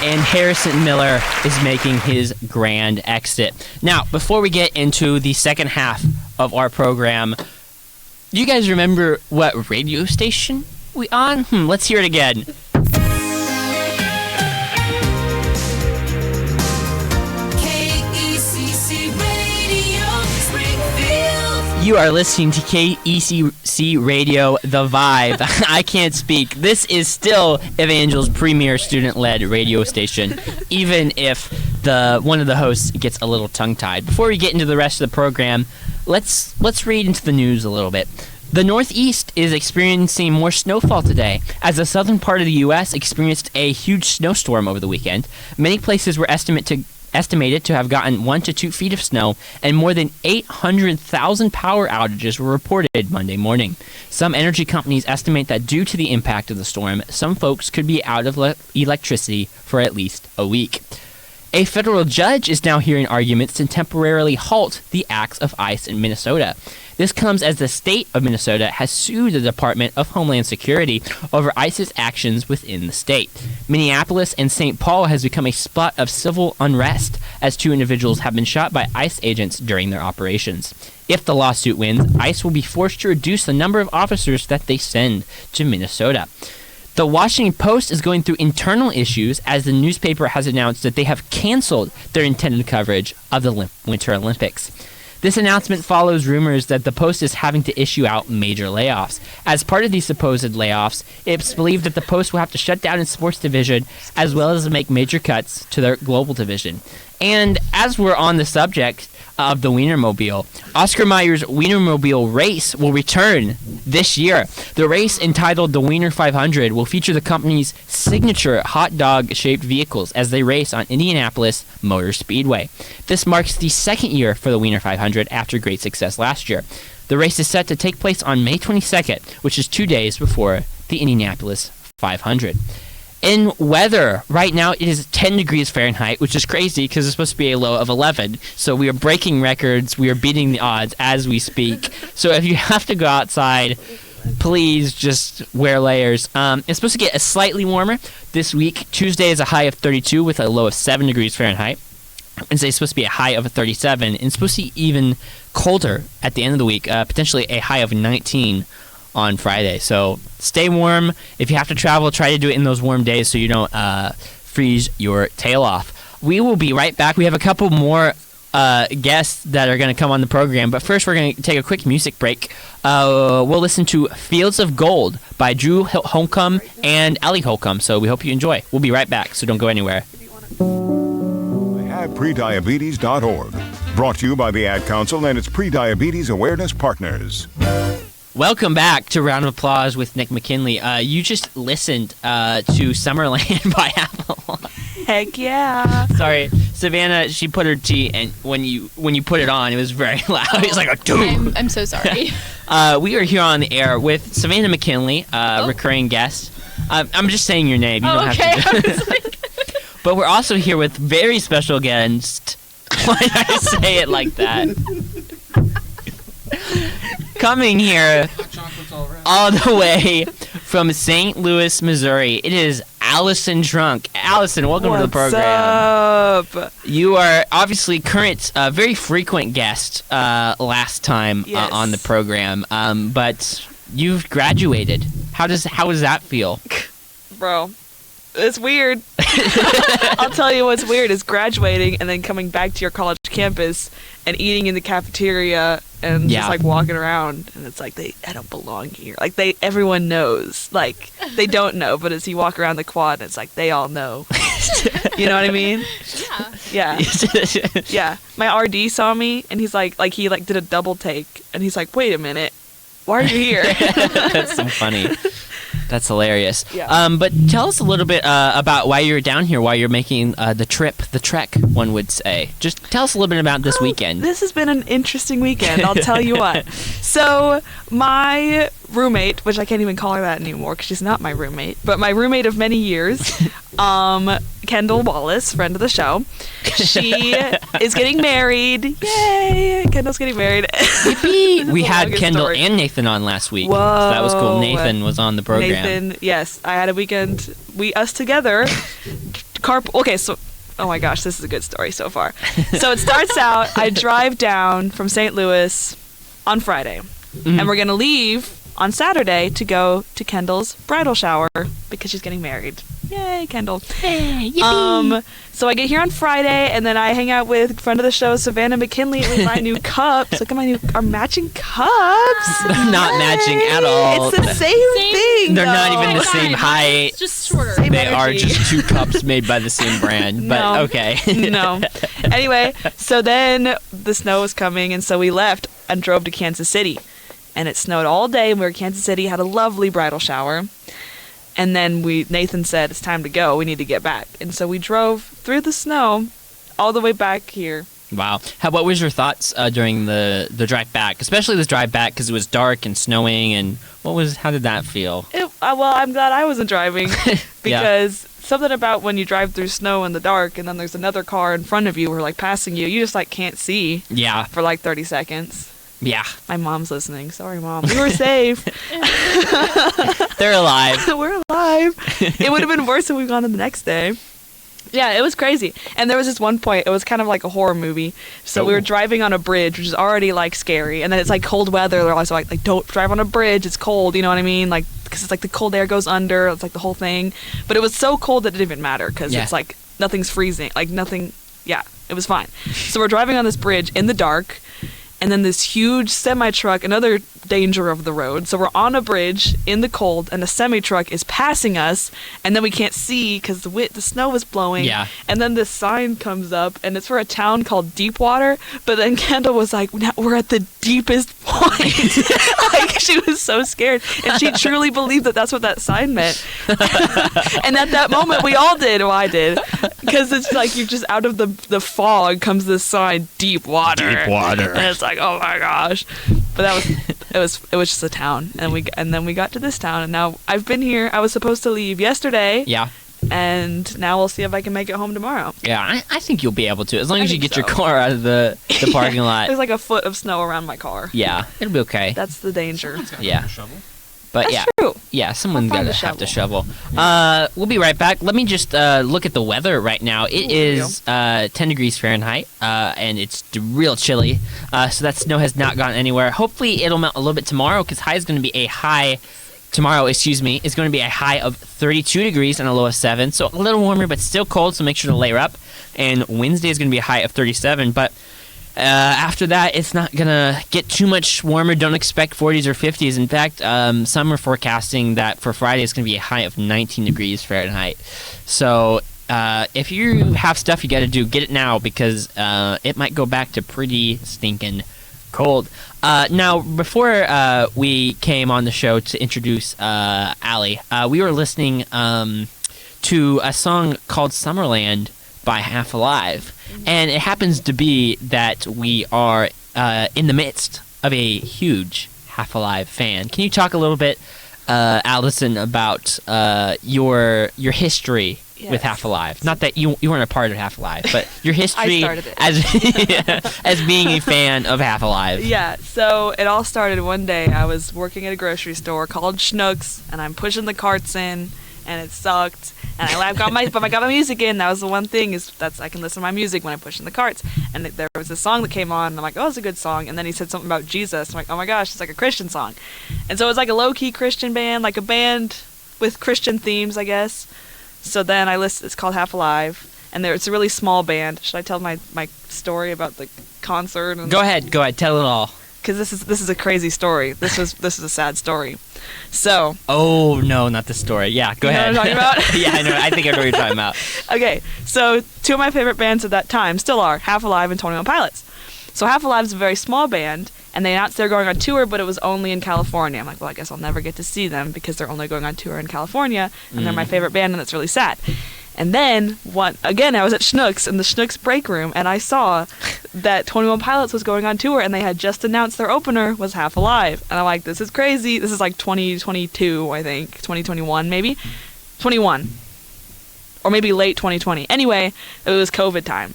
and Harrison Miller is making his grand exit. Now, before we get into the second half of our program, do you guys remember what radio station we on? Let's hear it again. KECC Radio, Springfield. You are listening to KECC Radio, The Vibe. I can't speak. This is still Evangel's premier student-led radio station, even if one of the hosts gets a little tongue-tied. Before we get into the rest of the program, let's read into the news a little bit. The Northeast is experiencing more snowfall today, as the southern part of the U.S. experienced a huge snowstorm over the weekend. Many places were estimated to have gotten 1 to 2 feet of snow, and more than 800,000 power outages were reported Monday morning. Some energy companies estimate that due to the impact of the storm, some folks could be out of electricity for at least a week. A federal judge is now hearing arguments to temporarily halt the acts of ICE in Minnesota. This comes as the state of Minnesota has sued the Department of Homeland Security over ICE's actions within the state. Minneapolis and St. Paul has become a spot of civil unrest as 2 individuals have been shot by ICE agents during their operations. If the lawsuit wins, ICE will be forced to reduce the number of officers that they send to Minnesota. The Washington Post is going through internal issues as the newspaper has announced that they have canceled their intended coverage of the Winter Olympics. This announcement follows rumors that the Post is having to issue out major layoffs. As part of these supposed layoffs, it's believed that the Post will have to shut down its sports division as well as make major cuts to their global division. And as we're on the subject of the Wienermobile, Oscar Mayer's Wienermobile race will return this year. The race, entitled the Wiener 500, will feature the company's signature hot dog-shaped vehicles as they race on Indianapolis Motor Speedway. This marks the second year for the Wiener 500 after great success last year. The race is set to take place on May 22nd, which is 2 days before the Indianapolis 500. In weather, right now it is 10 degrees Fahrenheit, which is crazy because it's supposed to be a low of 11. So we are breaking records. We are beating the odds as we speak. So if you have to go outside, please just wear layers. It's supposed to get slightly warmer this week. Tuesday is a high of 32 with a low of 7 degrees Fahrenheit. Wednesday is supposed to be a high of 37. And it's supposed to be even colder at the end of the week, potentially a high of 19 on Friday. So stay warm. If you have to travel, try to do it in those warm days so you don't freeze your tail off. We will be right back. We have a couple more guests that are going to come on the program, but first we're going to take a quick music break. We'll listen to Fields of Gold by Drew Holcomb and Ellie Holcomb, so we hope you enjoy. We'll be right back, so don't go anywhere. HavePrediabetes.org. Brought to you by the Ad Council and its pre-diabetes awareness partners. Welcome back to Round of Applause with Nick McKinley. You just listened to Summerland by Apple. Heck yeah. Sorry, Savannah, she put her tea, and when you put it on, it was very loud. It was like a doom. I'm so sorry. We are here on the air with Savannah McKinley, recurring guest. I'm just saying your name. You don't have to. But we're also here with very special guest. Why did I say it like that? Coming here all the way from St. Louis, Missouri, it is Allison Schrunk. Allison, welcome to the program. What's up? You are obviously current, very frequent guest last time on the program, but you've graduated. How does that feel? Bro, it's weird. I'll tell you what's weird is graduating and then coming back to your college campus and eating in the cafeteria and just like walking around, and it's like I don't belong here. Like everyone knows. Like they don't know, but as you walk around the quad, it's like they all know. You know what I mean? Yeah. Yeah. My RD saw me and he's like he did a double take and he's like, wait a minute, why are you here? That's so funny. That's hilarious. Yeah. But tell us a little bit about why you're down here, why you're making the trek, one would say. Just tell us a little bit about this weekend. This has been an interesting weekend, I'll tell you what. So my roommate, which I can't even call her that anymore because she's not my roommate, but my roommate of many years, Kendall Wallace, friend of the show, she is getting married. Yay! Kendall's getting married. Yippee! We had Kendall and Nathan on last week. Whoa. So that was cool. Nathan was on the program. Nathan, yes. I had a weekend, us together, Okay, so oh my gosh, this is a good story so far. So it starts out, I drive down from St. Louis on Friday, and we're gonna leave on Saturday to go to Kendall's bridal shower because she's getting married. Yay, Kendall. Hey, yippee. So I get here on Friday, and then I hang out with friend of the show, Savannah McKinley, and we buy new cups. Look at our matching cups. Not matching at all. It's the same thing. They're not though. even the same height. It's just shorter. Same They are energy. just two cups made by the same brand. But No. okay. No. Anyway, so then the snow was coming, and so we left and drove to Kansas City. And it snowed all day, and we were in Kansas City, had a lovely bridal shower. And then Nathan said, it's time to go. We need to get back. And so we drove through the snow all the way back here. Wow. What was your thoughts during the drive back, especially the drive back because it was dark and snowing, and how did that feel? Well, I'm glad I wasn't driving because something about when you drive through snow in the dark and then there's another car in front of you or like passing you, you just like can't see Yeah. for like 30 seconds. Yeah. My mom's listening. Sorry, Mom. We were safe. They're alive. We're alive. It would have been worse if we'd gone the next day. Yeah, it was crazy. And there was this one point, it was kind of like a horror movie. So we were driving on a bridge, which is already like scary. And then it's like cold weather. They're also like don't drive on a bridge. It's cold. You know what I mean? Like, because it's like the cold air goes under. It's like the whole thing. But it was so cold that it didn't even matter because it's like nothing's freezing. Like nothing. Yeah, it was fine. So we're driving on this bridge in the dark. And then this huge semi-truck, another danger of the road. So we're on a bridge in the cold, and a semi-truck is passing us, and then we can't see because the snow was blowing. Yeah. And then this sign comes up, and it's for a town called Deepwater. But then Kendall was like, now we're at the deepest point. Like, she was so scared. And she truly believed that that's what that sign meant. And at that moment, we all did. Well, I did. Because it's like you're just out of the fog comes this sign, Deepwater. Deepwater. And it's like, oh my gosh. But it was just a town, and then we got to this town, and now I've been here. I was supposed to leave yesterday. Yeah. And now we'll see if I can make it home tomorrow. Yeah, I think you'll be able to, as long as you think get your so. car out of the parking lot. There's like a foot of snow around my car. Yeah, it'll be okay. That's the danger. Yeah. But That's yeah, true. yeah, someone's I'll find gotta a have to shovel. We'll be right back. Let me just look at the weather right now. It is 10 degrees Fahrenheit, and it's real chilly. So that snow has not gone anywhere. Hopefully, it'll melt a little bit tomorrow because high is going to be a high. Tomorrow, is going to be a high of 32 degrees and a low of 7. So a little warmer, but still cold. So make sure to layer up. And Wednesday is going to be a high of 37, but. After that, it's not going to get too much warmer. Don't expect 40s or 50s. In fact, some are forecasting that for Friday, it's going to be a high of 19 degrees Fahrenheit. So if you have stuff you got to do, get it now because it might go back to pretty stinking cold. Now, before we came on the show to introduce Allie, we were listening to a song called Summerland by Half Alive. And it happens to be that we are in the midst of a huge Half Alive fan. Can you talk a little bit, Allison, about your history with Half Alive? Not that you weren't a part of Half Alive, but your history as being a fan of Half Alive. Yeah, so it all started one day. I was working at a grocery store called Schnucks, and I'm pushing the carts in, and it sucked. And I got my music in. That was the one thing I can listen to my music when I'm pushing the carts. And there was a song that came on, and I'm like, oh, it's a good song. And then he said something about Jesus. I'm like, oh my gosh, it's like a Christian song. And so it was like a low-key Christian band, like a band with Christian themes, I guess. So then I listened. It's called Half Alive, and it's a really small band. Should I tell my story about the concert? Go ahead, tell it all. Because this is a crazy story. This is a sad story. So. Oh no, not the story. Yeah, go ahead. You know what I'm talking about? Yeah, I know. I think I know what you're talking about. Okay, so two of my favorite bands at that time still are Half Alive and 21 Pilots. So Half Alive is a very small band, and they announced they're going on tour, but it was only in California. I'm like, well, I guess I'll never get to see them because they're only going on tour in California, and they're my favorite band, and that's really sad. And then, I was at Schnucks in the Schnucks break room, and I saw that 21 Pilots was going on tour, and they had just announced their opener was Half Alive. And I'm like, this is crazy. This is like 2022, I think. 2021, maybe? 21. Or maybe late 2020. Anyway, it was COVID time.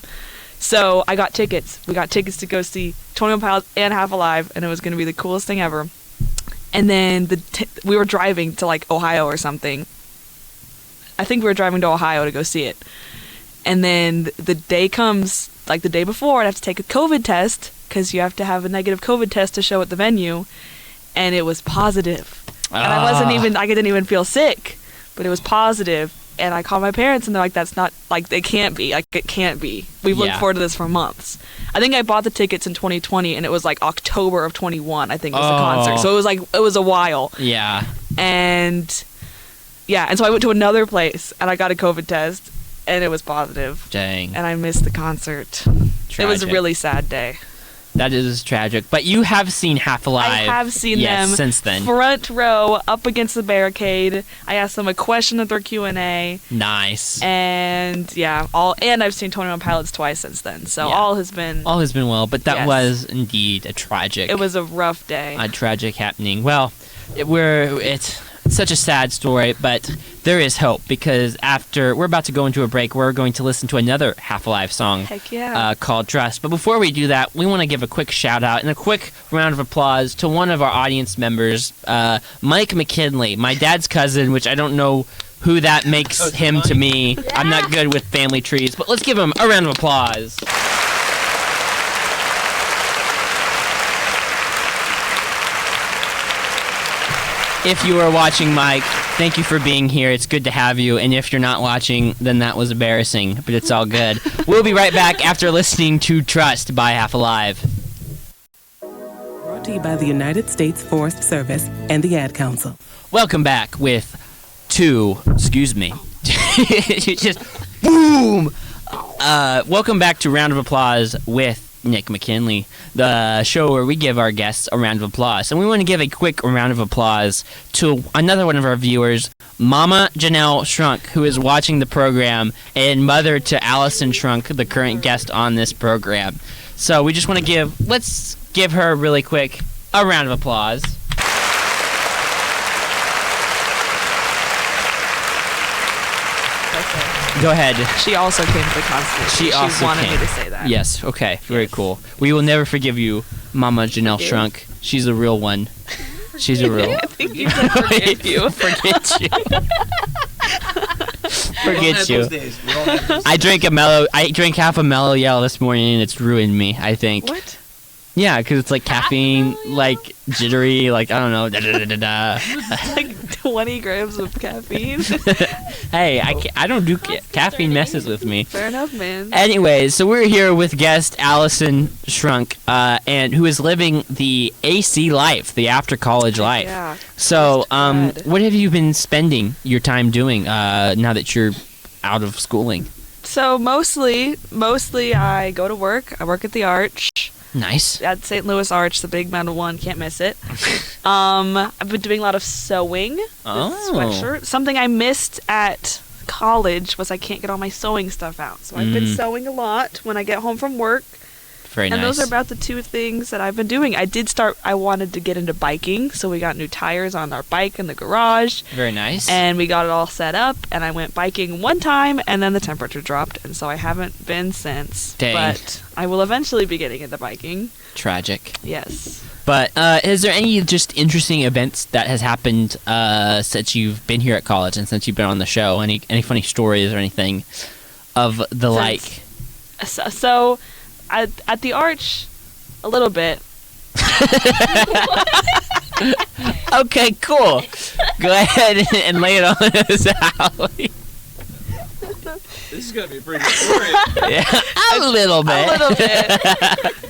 So I got tickets. We got tickets to go see 21 Pilots and Half Alive, and it was going to be the coolest thing ever. And then we were driving to like Ohio or something. I think we were driving to Ohio to go see it. And then the day comes, like the day before, I have to take a COVID test because you have to have a negative COVID test to show at the venue. And it was positive. And I didn't even feel sick, but it was positive. And I called my parents, and they're like, that's not, like, it can't be. Like, it can't be. We've looked forward to this for months. I think I bought the tickets in 2020, and it was, like, October of 21, I think, was the concert. So it was a while. Yeah. And so I went to another place, and I got a COVID test, and it was positive. Dang. And I missed the concert. Tragic. It was a really sad day. That is tragic. But you have seen Half Alive. I have seen them since then. Front row, up against the barricade. I asked them a question at their Q&A. Nice. And and I've seen 21 Pilots twice since then. So all has been well. But that was indeed a tragic. It was a rough day. A tragic happening. Well, it's such a sad story, but there is hope because after we're about to go into a break, we're going to listen to another Half Alive song. Heck yeah. Called Trust. But before we do that, we want to give a quick shout out and a quick round of applause to one of our audience members, Mike McKinley, my dad's cousin, which I don't know who that makes him to me. Yeah. I'm not good with family trees, but let's give him a round of applause. If you are watching, Mike, thank you for being here. It's good to have you. And if you're not watching, then that was embarrassing, but it's all good. We'll be right back after listening to Trust by Half Alive. Brought to you by the United States Forest Service and the Ad Council. Welcome back with just boom. Welcome back to Round of Applause with Nick McKinley, the show where we give our guests a round of applause. And we want to give a quick round of applause to another one of our viewers, Mama Janelle Schrunk, who is watching the program, and mother to Allison Schrunk, the current guest on this program. So we just want to let's give her really quick a round of applause. Go ahead. She also came to the concert. She wanted me to say that. Yes, okay. Very cool. We will never forgive you, Mama Janelle Schrunk. She's a real one. She's a real one. I think you said forgive you. Forget you. Forget you. I drank half a Mellow Yellow this morning, and it's ruined me, I think. What? Yeah, because it's like caffeine, like jittery, like, I don't know. Like 20 grams of caffeine. Hey, I don't do caffeine messes with me. Fair enough, man. Anyways, so we're here with guest Allison Schrunk, and who is living the AC life, the after college life. Yeah. So, what have you been spending your time doing now that you're out of schooling? So mostly I go to work. I work at the Arch. Nice. At St. Louis Arch, the big metal one, can't miss it. I've been doing a lot of sewing. Sweatshirt. Something I missed at college was I can't get all my sewing stuff out. So I've been sewing a lot when I get home from work. Very nice. And those are about the two things that I've been doing. I wanted to get into biking, so we got new tires on our bike in the garage. Very nice. And we got it all set up, and I went biking one time, and then the temperature dropped, and so I haven't been since. Dang. But I will eventually be getting into biking. Tragic. Yes. But is there any just interesting events that has happened since you've been here at college and since you've been on the show? Any funny stories or anything of the like? So at the Arch, a little bit. Okay, cool. Go ahead and lay it on us, Allie. This is going to be a pretty good story. Yeah, a little bit.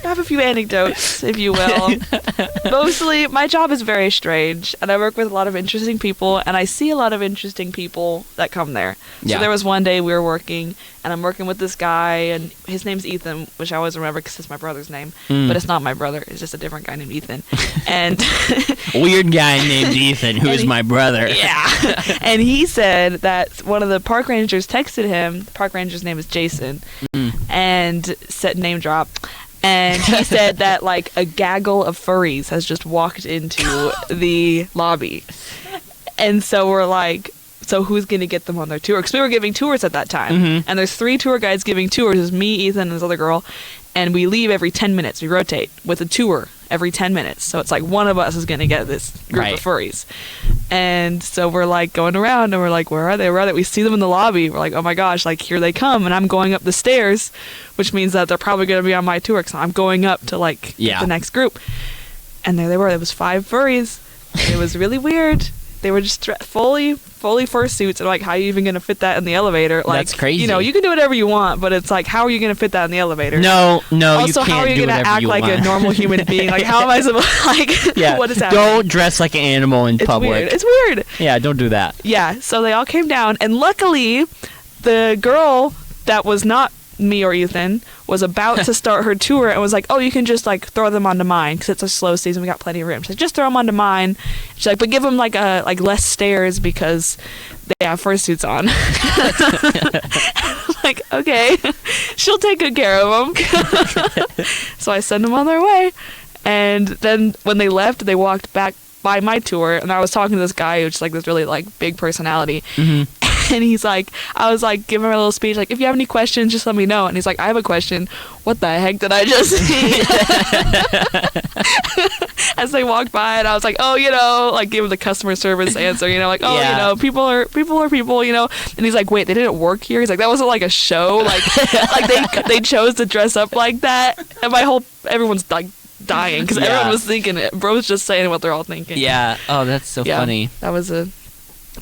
I have a few anecdotes, if you will. Mostly, my job is very strange, and I work with a lot of interesting people, and I see a lot of interesting people that come there. So there was one day we were working, and I'm working with this guy, and his name's Ethan, which I always remember because it's my brother's name, but it's not my brother. It's just a different guy named Ethan. And weird guy named Ethan, who is my brother. Yeah. And he said that one of the park rangers texted him. The park ranger's name is Jason, and said name drop. And he said that like a gaggle of furries has just walked into the lobby. And so we're like, so who's going to get them on their tour? Because we were giving tours at that time. And there's 3 tour guides giving tours. There's me, Ethan, and this other girl. And we leave every 10 minutes. We rotate with a tour. every 10 minutes. So it's like one of us is going to get this group of furries. And so we're like going around and we're like, where are they? Where are they? We see them in the lobby. We're like, oh my gosh, like here they come. And I'm going up the stairs, which means that they're probably going to be on my tour because I'm going up to like the next group. And there they were. It was 5 furries. It was really weird. They were just fully fursuits, and like, how are you even gonna fit that in the elevator? Like, that's crazy. You know, you can do whatever you want, but it's like, how are you gonna fit that in the elevator? No, also, you can't how are you do gonna whatever act you like want. a normal human being? Like, how am I supposed like? What is happening? Don't dress like an animal in public. Weird. It's weird. Yeah, don't do that. Yeah. So they all came down, and luckily, the girl that was not me or Ethan was about to start her tour and was like, oh, you can just like throw them onto mine because it's a slow season, we got plenty of room. She's like, just throw them onto mine. She's like, but give them like less stairs because they have fursuits on. I'm like, okay, she'll take good care of them. So I send them on their way, and then when they left, they walked back by my tour, and I was talking to this guy who's like this really like big personality. And he's like, I was like, give him a little speech, like, if you have any questions, just let me know. And he's like, I have a question. What the heck did I just see? As they walked by, and I was like, oh, you know, like, give him the customer service answer, you know, like, oh, you know, people are people, you know. And he's like, wait, they didn't work here? He's like, that wasn't like a show, like they chose to dress up like that. And everyone's like dying because everyone was thinking it. Bro was just saying what they're all thinking. Yeah. Oh, that's so funny. That was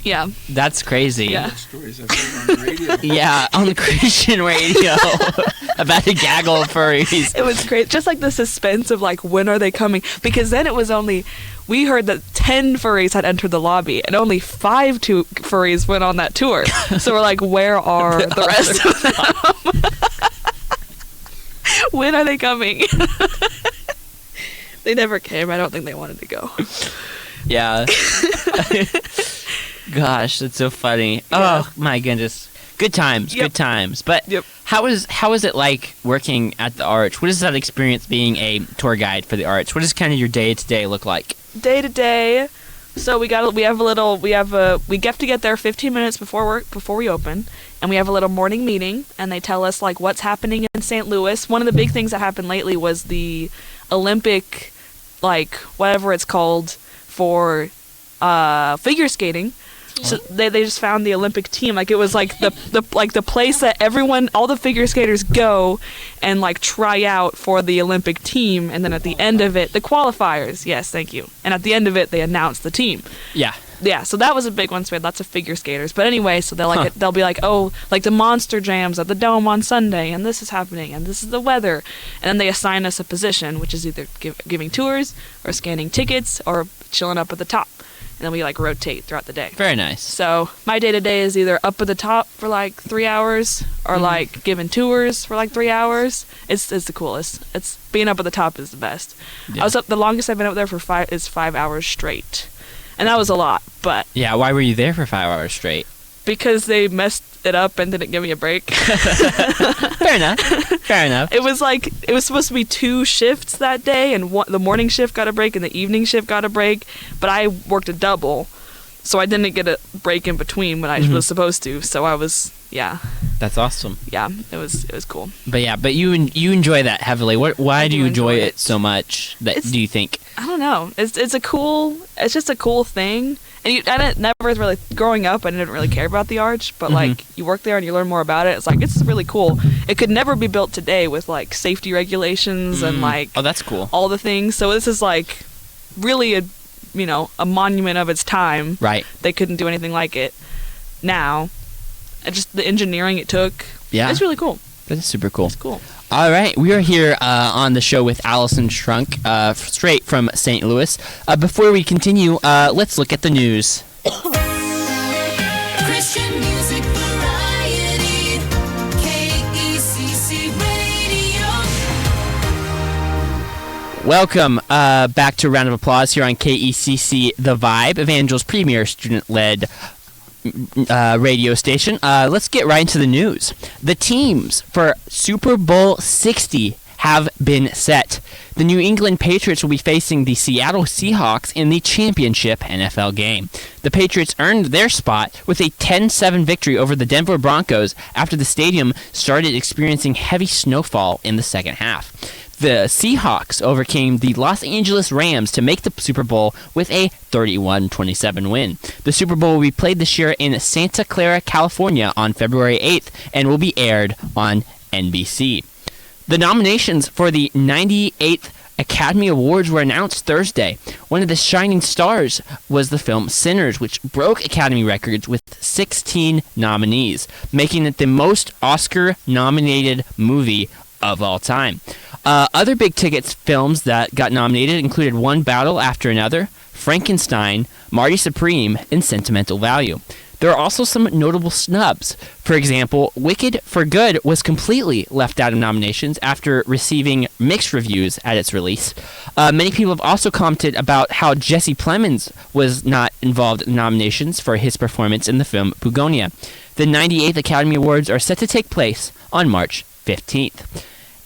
yeah. That's crazy. Yeah. Stories I've heard on the radio. Yeah, on the Christian radio about a gaggle of furries. It was great. Just like the suspense of like, when are they coming? Because then it was we heard that 10 furries had entered the lobby and only 5 furries went on that tour. So we're like, where are the rest of them? When are they coming? They never came. I don't think they wanted to go. Yeah. Gosh, that's so funny. Yeah. Oh my goodness. Good times, good times. But how is it like working at the Arch? What is that experience being a tour guide for the Arch? What does kind of your day to day look like? Day to day. So we have to get there 15 minutes before we open, and we have a little morning meeting, and they tell us like what's happening in St. Louis. One of the big things that happened lately was the Olympic, like whatever it's called, for figure skating. So they just found the Olympic team. Like, it was like the place that all the figure skaters go and like try out for the Olympic team, and then at the end of it, the qualifiers. Yes, thank you. And at the end of it, they announce the team. Yeah. Yeah, so that was a big one. So we had lots of figure skaters. But anyway, so they'll be like, oh, like the Monster Jams at the Dome on Sunday, and this is happening, and this is the weather. And then they assign us a position, which is either giving tours or scanning tickets or chilling up at the top. And then we like rotate throughout the day. Very nice. So my day to day is either up at the top for like 3 hours or like giving tours for like 3 hours. It's the coolest. It's being up at the top is the best. Yeah. The longest I've been up there for 5 hours straight. And that was a lot, but... Yeah, why were you there for 5 hours straight? Because they messed it up and didn't give me a break. Fair enough. It was supposed to be 2 shifts that day, and the morning shift got a break and the evening shift got a break, but I worked a double, so I didn't get a break in between when I was supposed to, so I was... Yeah. That's awesome. Yeah, it was cool. But you enjoy that heavily. Why do you enjoy it so much? Do you think? I don't know. It's just a cool thing. And I didn't never really growing up. I didn't really care about the Arch, but like you work there and you learn more about it. It's like it's really cool. It could never be built today with like safety regulations and like that's cool. All the things. So this is like really a monument of its time. Right. They couldn't do anything like it now. Just the engineering it took. Yeah. It's really cool. That's super cool. It's cool. All right. We are here on the show with Allison Schrunk, straight from St. Louis. Before we continue, let's look at the news. Christian music variety. KECC Radio. Welcome back to a round of applause here on KECC The Vibe, Evangel's premier student-led radio station. Let's get right into the news. The teams for Super Bowl 60 have been set. The New England Patriots will be facing the Seattle Seahawks in the championship NFL game. The Patriots earned their spot with a 10-7 victory over the Denver Broncos after the stadium started experiencing heavy snowfall in the second half. The Seahawks overcame the Los Angeles Rams to make the Super Bowl with a 31-27 win. The Super Bowl will be played this year in Santa Clara, California on February 8th and will be aired on NBC. The nominations for the 98th Academy Awards were announced Thursday. One of the shining stars was the film Sinners, which broke Academy records with 16 nominees, making it the most Oscar-nominated movie of all time. Other big-ticket films that got nominated included One Battle After Another, Frankenstein, Marty Supreme, and Sentimental Value. There are also some notable snubs. For example, Wicked for Good was completely left out of nominations after receiving mixed reviews at its release. Many people have also commented about how Jesse Plemons was not involved in nominations for his performance in the film Begonia. The 98th Academy Awards are set to take place on March 15th.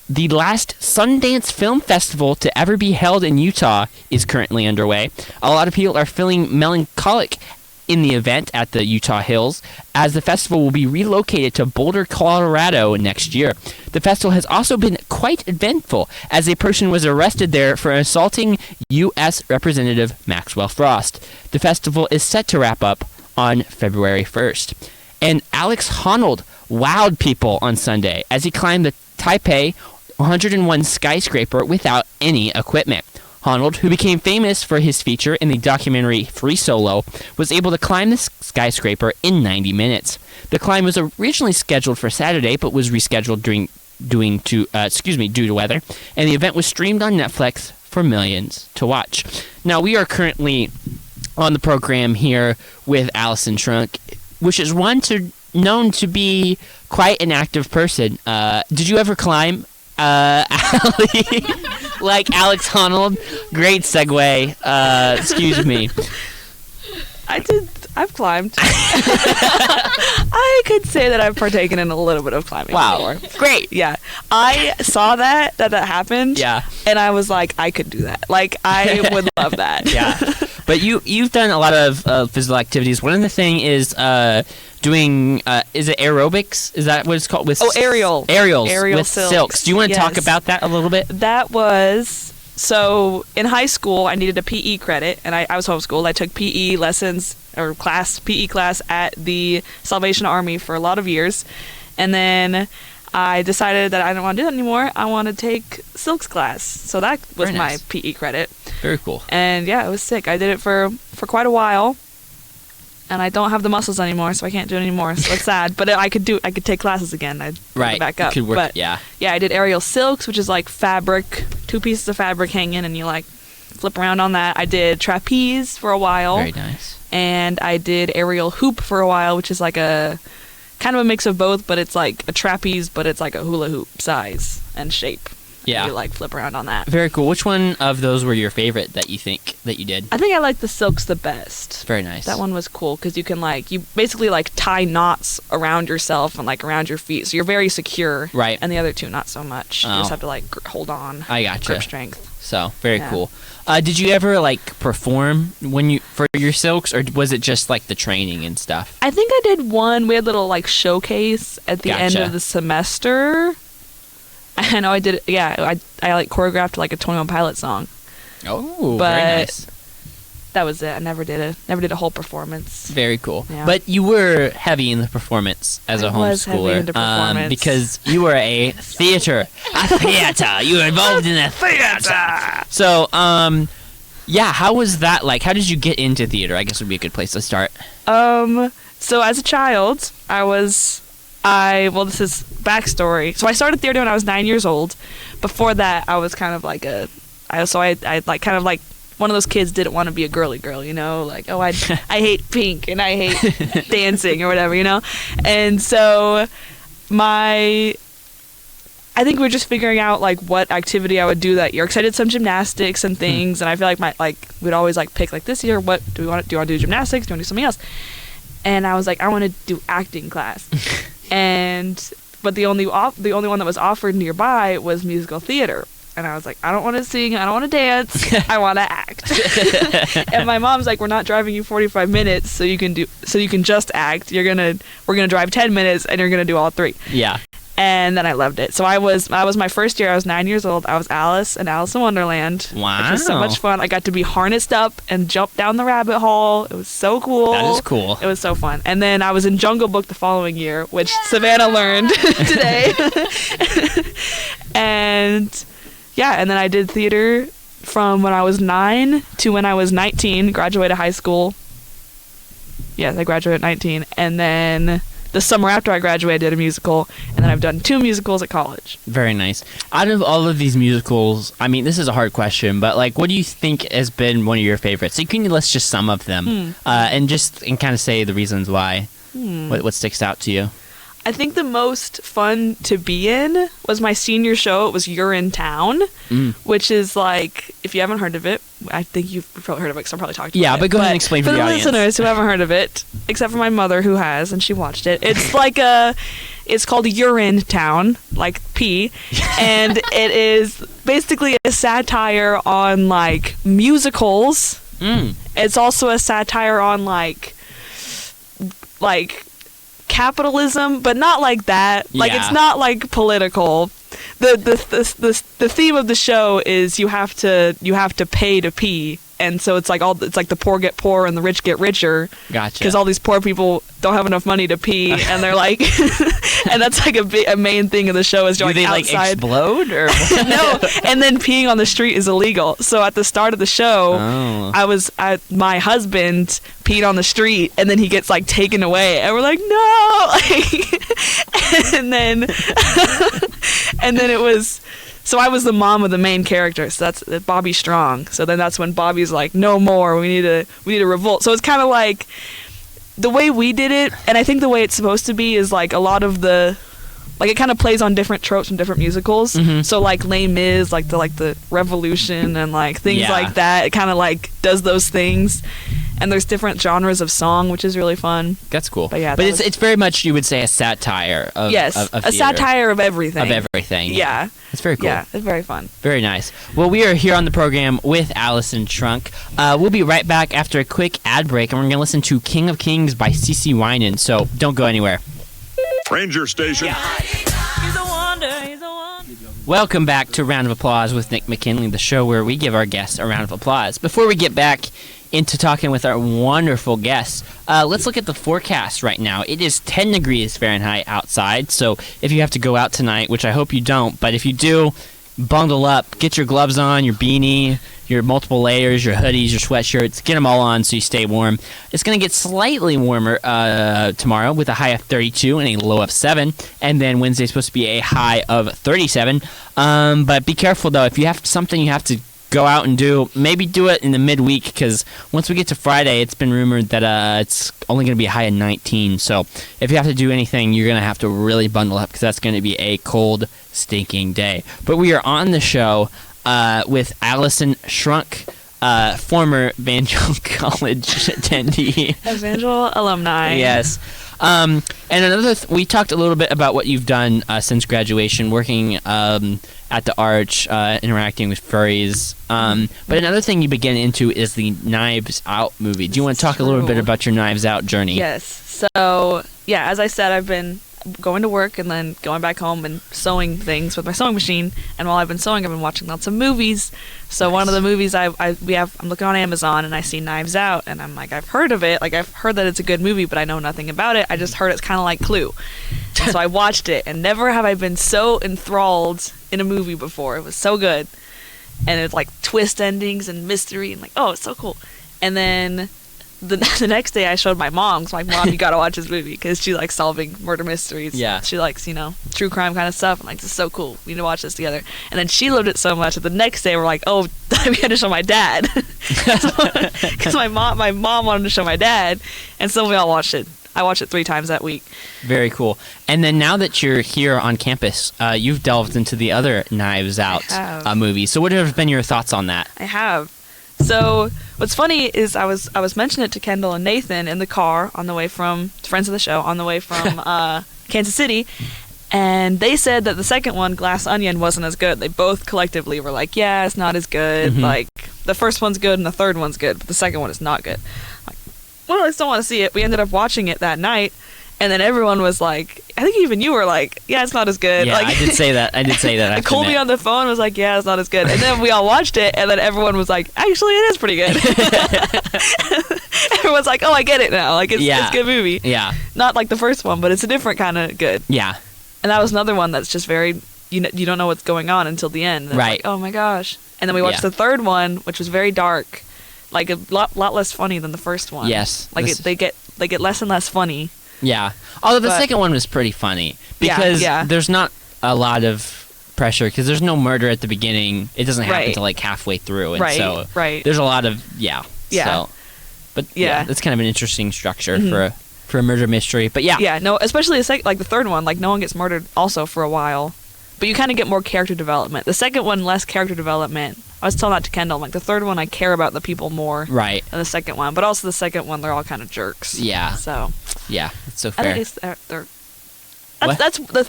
The last Sundance Film Festival to ever be held in Utah is currently underway. A lot of people are feeling melancholic in the event at the Utah Hills, as the festival will be relocated to Boulder, Colorado next year. The festival has also been quite eventful, as a person was arrested there for assaulting U.S. Representative Maxwell Frost. The festival is set to wrap up on February 1st. And Alex Honnold wowed people on Sunday as he climbed the Taipei 101 skyscraper without any equipment. Honnold, who became famous for his feature in the documentary Free Solo, was able to climb the skyscraper in 90 minutes. The climb was originally scheduled for Saturday, but was rescheduled due to weather, and the event was streamed on Netflix for millions to watch. Now, we are currently on the program here with Allison Schrunk, which is known to be quite an active person. Did you ever climb, Allie? Like Alex Honnold? Great segue. Excuse me. I've climbed. I could say that I've partaken in a little bit of climbing before. Great. Yeah. I saw that happened. Yeah. And I was like, I could do that. Like, I would love that. Yeah. But you've done a lot of physical activities. One of the thing is doing, is it aerobics? Is that what it's called? Aerials with silks. Do you want to talk about that a little bit? That was... So, in high school, I needed a PE credit, and I was homeschooled. I took PE lessons, or PE class at the Salvation Army for a lot of years. And then I decided that I didn't want to do that anymore. I want to take silks class. So that was my PE credit. Very cool. And yeah, it was sick. I did it for quite a while. And I don't have the muscles anymore, so I can't do it anymore. So it's sad. But I could take classes again. I'd pick it back up. Could work, but yeah, I did aerial silks, which is like fabric, 2 pieces of fabric hanging, and you like flip around on that. I did trapeze for a while. Very nice. And I did aerial hoop for a while, which is like a kind of a mix of both, but it's like a trapeze, but it's like a hula hoop size and shape. Yeah. You like flip around on that. Very cool. Which one of those were your favorite that you think that you did? I think I like the silks the best. Very nice. That one was cool because you can you basically like tie knots around yourself and like around your feet, so you're very secure. Right. And the other two not so much. Oh. You just have to like hold on. I gotcha. Grip strength. So very cool. Did you ever perform for your silks, or was it just like the training and stuff? I think I did one. We had a little showcase at the end of the semester. I know I did it. Yeah, I choreographed a 21 Pilot song. Oh, but very nice. That was it. I never did a whole performance. Very cool. Yeah. But you were heavy in the performance as a homeschooler. Was heavy into performance. Because you were a theater. You were involved in the theater. So, yeah, how was that like? How did you get into theater? I guess would be a good place to start. So as a child, this is backstory. So I started theater when I was 9 years old. Before that, I was kind of like one of those kids didn't want to be a girly girl, I hate pink and I hate dancing or whatever, And so I think we were just figuring out what activity I would do that year. Because I did some gymnastics and things, and I feel like we'd always pick this year. What do you want to do? Gymnastics? Do you want to do something else? And I was like, I want to do acting class. But the only one that was offered nearby was musical theater. And I was like, I don't want to sing, I don't want to dance, I want to act. And my mom's like, we're not driving you 45 minutes so you can just act. We're gonna drive 10 minutes and you're gonna do all three. Yeah. And then I loved it. So I was my first year. I was 9 years old. I was Alice in Alice in Wonderland. Wow. Which was so much fun. I got to be harnessed up and jump down the rabbit hole. It was so cool. That is cool. It was so fun. And then I was in Jungle Book the following year, which Savannah learned today. And and then I did theater from when I was 9 to when I was 19, graduated high school. Yes, I graduated at 19. And then the summer after I graduated, I did a musical. And then I've done 2 musicals at college. Very nice. Out of all of these musicals, I mean, this is a hard question, but like, what do you think has been one of your favorites? So you can list just some of them, and kind of say the reasons why. What sticks out to you? I think the most fun to be in was my senior show. It was You're in Town, which is like, if you haven't heard of it, I think you've probably heard of it because I'm probably talking about it. Yeah, but go ahead and explain for the audience. For the listeners who haven't heard of it, except for my mother who has, and she watched it. It's like it's called You're in Town, like pee, and it is basically a satire on like musicals. It's also a satire on like capitalism, but not like that. Like it's not like political. The theme of the show is you have to pay to pee, and so it's like the poor get poorer and the rich get richer. Gotcha. Because all these poor people don't have enough money to pee, and they're like, and that's like a main thing of the show is do they outside. like explode or no? And then peeing on the street is illegal. So at the start of the show, my husband peed on the street, and then he gets like taken away, and we're like, no, and then it was. So I was the mom of the main character, so that's Bobby Strong. So then that's when Bobby's like, no more, we need to revolt. So it's kind of like the way we did it, and I think the way it's supposed to be is like a lot of the, like it kind of plays on different tropes from different musicals. So like Les Mis, like the revolution and like things like that. It kind of like does those things. And there's different genres of song, which is really fun. That's cool. But it's very much, you would say, a satire of of a satire of everything. Of everything. Yeah. It's very cool. Yeah, it's very fun. Very nice. Well, we are here on the program with Allison Schrunk. We'll be right back after a quick ad break, and we're going to listen to King of Kings by CeCe Winans. So don't go anywhere. Ranger Station. He's a wonder, he's a wonder. Welcome back to Round of Applause with Nick McKinley, the show where we give our guests a round of applause. Before we get back into talking with our wonderful guests, let's look at the forecast right now. It is 10 degrees Fahrenheit outside, so if you have to go out tonight, which I hope you don't, but if you do, bundle up, get your gloves on, your beanie, your multiple layers, your hoodies, your sweatshirts, get them all on so you stay warm. It's going to get slightly warmer tomorrow with a high of 32 and a low of 7, and then Wednesday's supposed to be a high of 37. But be careful, though. If you have something you have to go out and do, maybe do it in the midweek, because once we get to Friday, it's been rumored that it's only going to be a high of 19. So if you have to do anything, you're going to have to really bundle up, because that's going to be a cold, stinking day. But we are on the show with Allison Schrunk, former Evangel College attendee. Evangel alumni. Yes. And another, we talked a little bit about what you've done since graduation, working at the Arch, interacting with furries. But another thing you begin into is the Knives Out movie. Do you want to talk a little bit about your Knives Out journey? Yes. So, yeah, as I said, I've been going to work and then going back home and sewing things with my sewing machine. And while I've been sewing, I've been watching lots of movies. So one of the movies I'm looking on Amazon and I see Knives Out, and I'm like, I've heard of it. Like, I've heard that it's a good movie, but I know nothing about it. I just heard it's kind of like Clue. And so I watched it, and never have I been so enthralled in a movie before. It was so good. And it's like twist endings and mystery and like, oh, it's so cool. And then the next day I showed my mom. So like, Mom, you gotta watch this movie, because she likes solving murder mysteries. Yeah. She likes, true crime kind of stuff. I'm like, this is so cool. We need to watch this together. And then she loved it so much that the next day we're like, oh, we had to show my dad. Because my mom wanted to show my dad. And so we all watched it. I watched it 3 times that week. Very cool. And then now that you're here on campus, you've delved into the other Knives Out movies. So what have been your thoughts on that? I have. So what's funny is I was mentioning it to Kendall and Nathan in the car on the way from friends of the show on the way from Kansas City, and they said that the second one, Glass Onion, wasn't as good. They both collectively were like, yeah, it's not as good. Mhm. Like, the first one's good and the third one's good, but the second one is not good. Like, well, I still want to see it. We ended up watching it that night, And then everyone was like, I think even you were like, yeah, it's not as good. Yeah, like, I did say that. I And Colby on the phone was like, yeah, it's not as good. And then we all watched it, and then everyone was like, actually, it is pretty good. Everyone's like, oh, I get it now. Like, it's a good movie. Yeah. Not like the first one, but it's a different kind of good. Yeah. And that was another one that's just very, you don't know what's going on until the end. And it's Right. like, oh my gosh. And then we watched the third one, which was very dark, like a lot less funny than the first one. Yes. Like they get less and less funny. Yeah. Although the second one was pretty funny because there's not a lot of pressure because there's no murder at the beginning. It doesn't happen until like halfway through, and so there's a lot of So, but it's kind of an interesting structure for a murder mystery. But especially the third one. Like no one gets murdered also for a while, but you kind of get more character development. The second one, less character development. I was telling that to Kendall. Like the third one, I care about the people more, than the second one. But also the second one, they're all kind of jerks. Yeah. So. Yeah, it's so fair.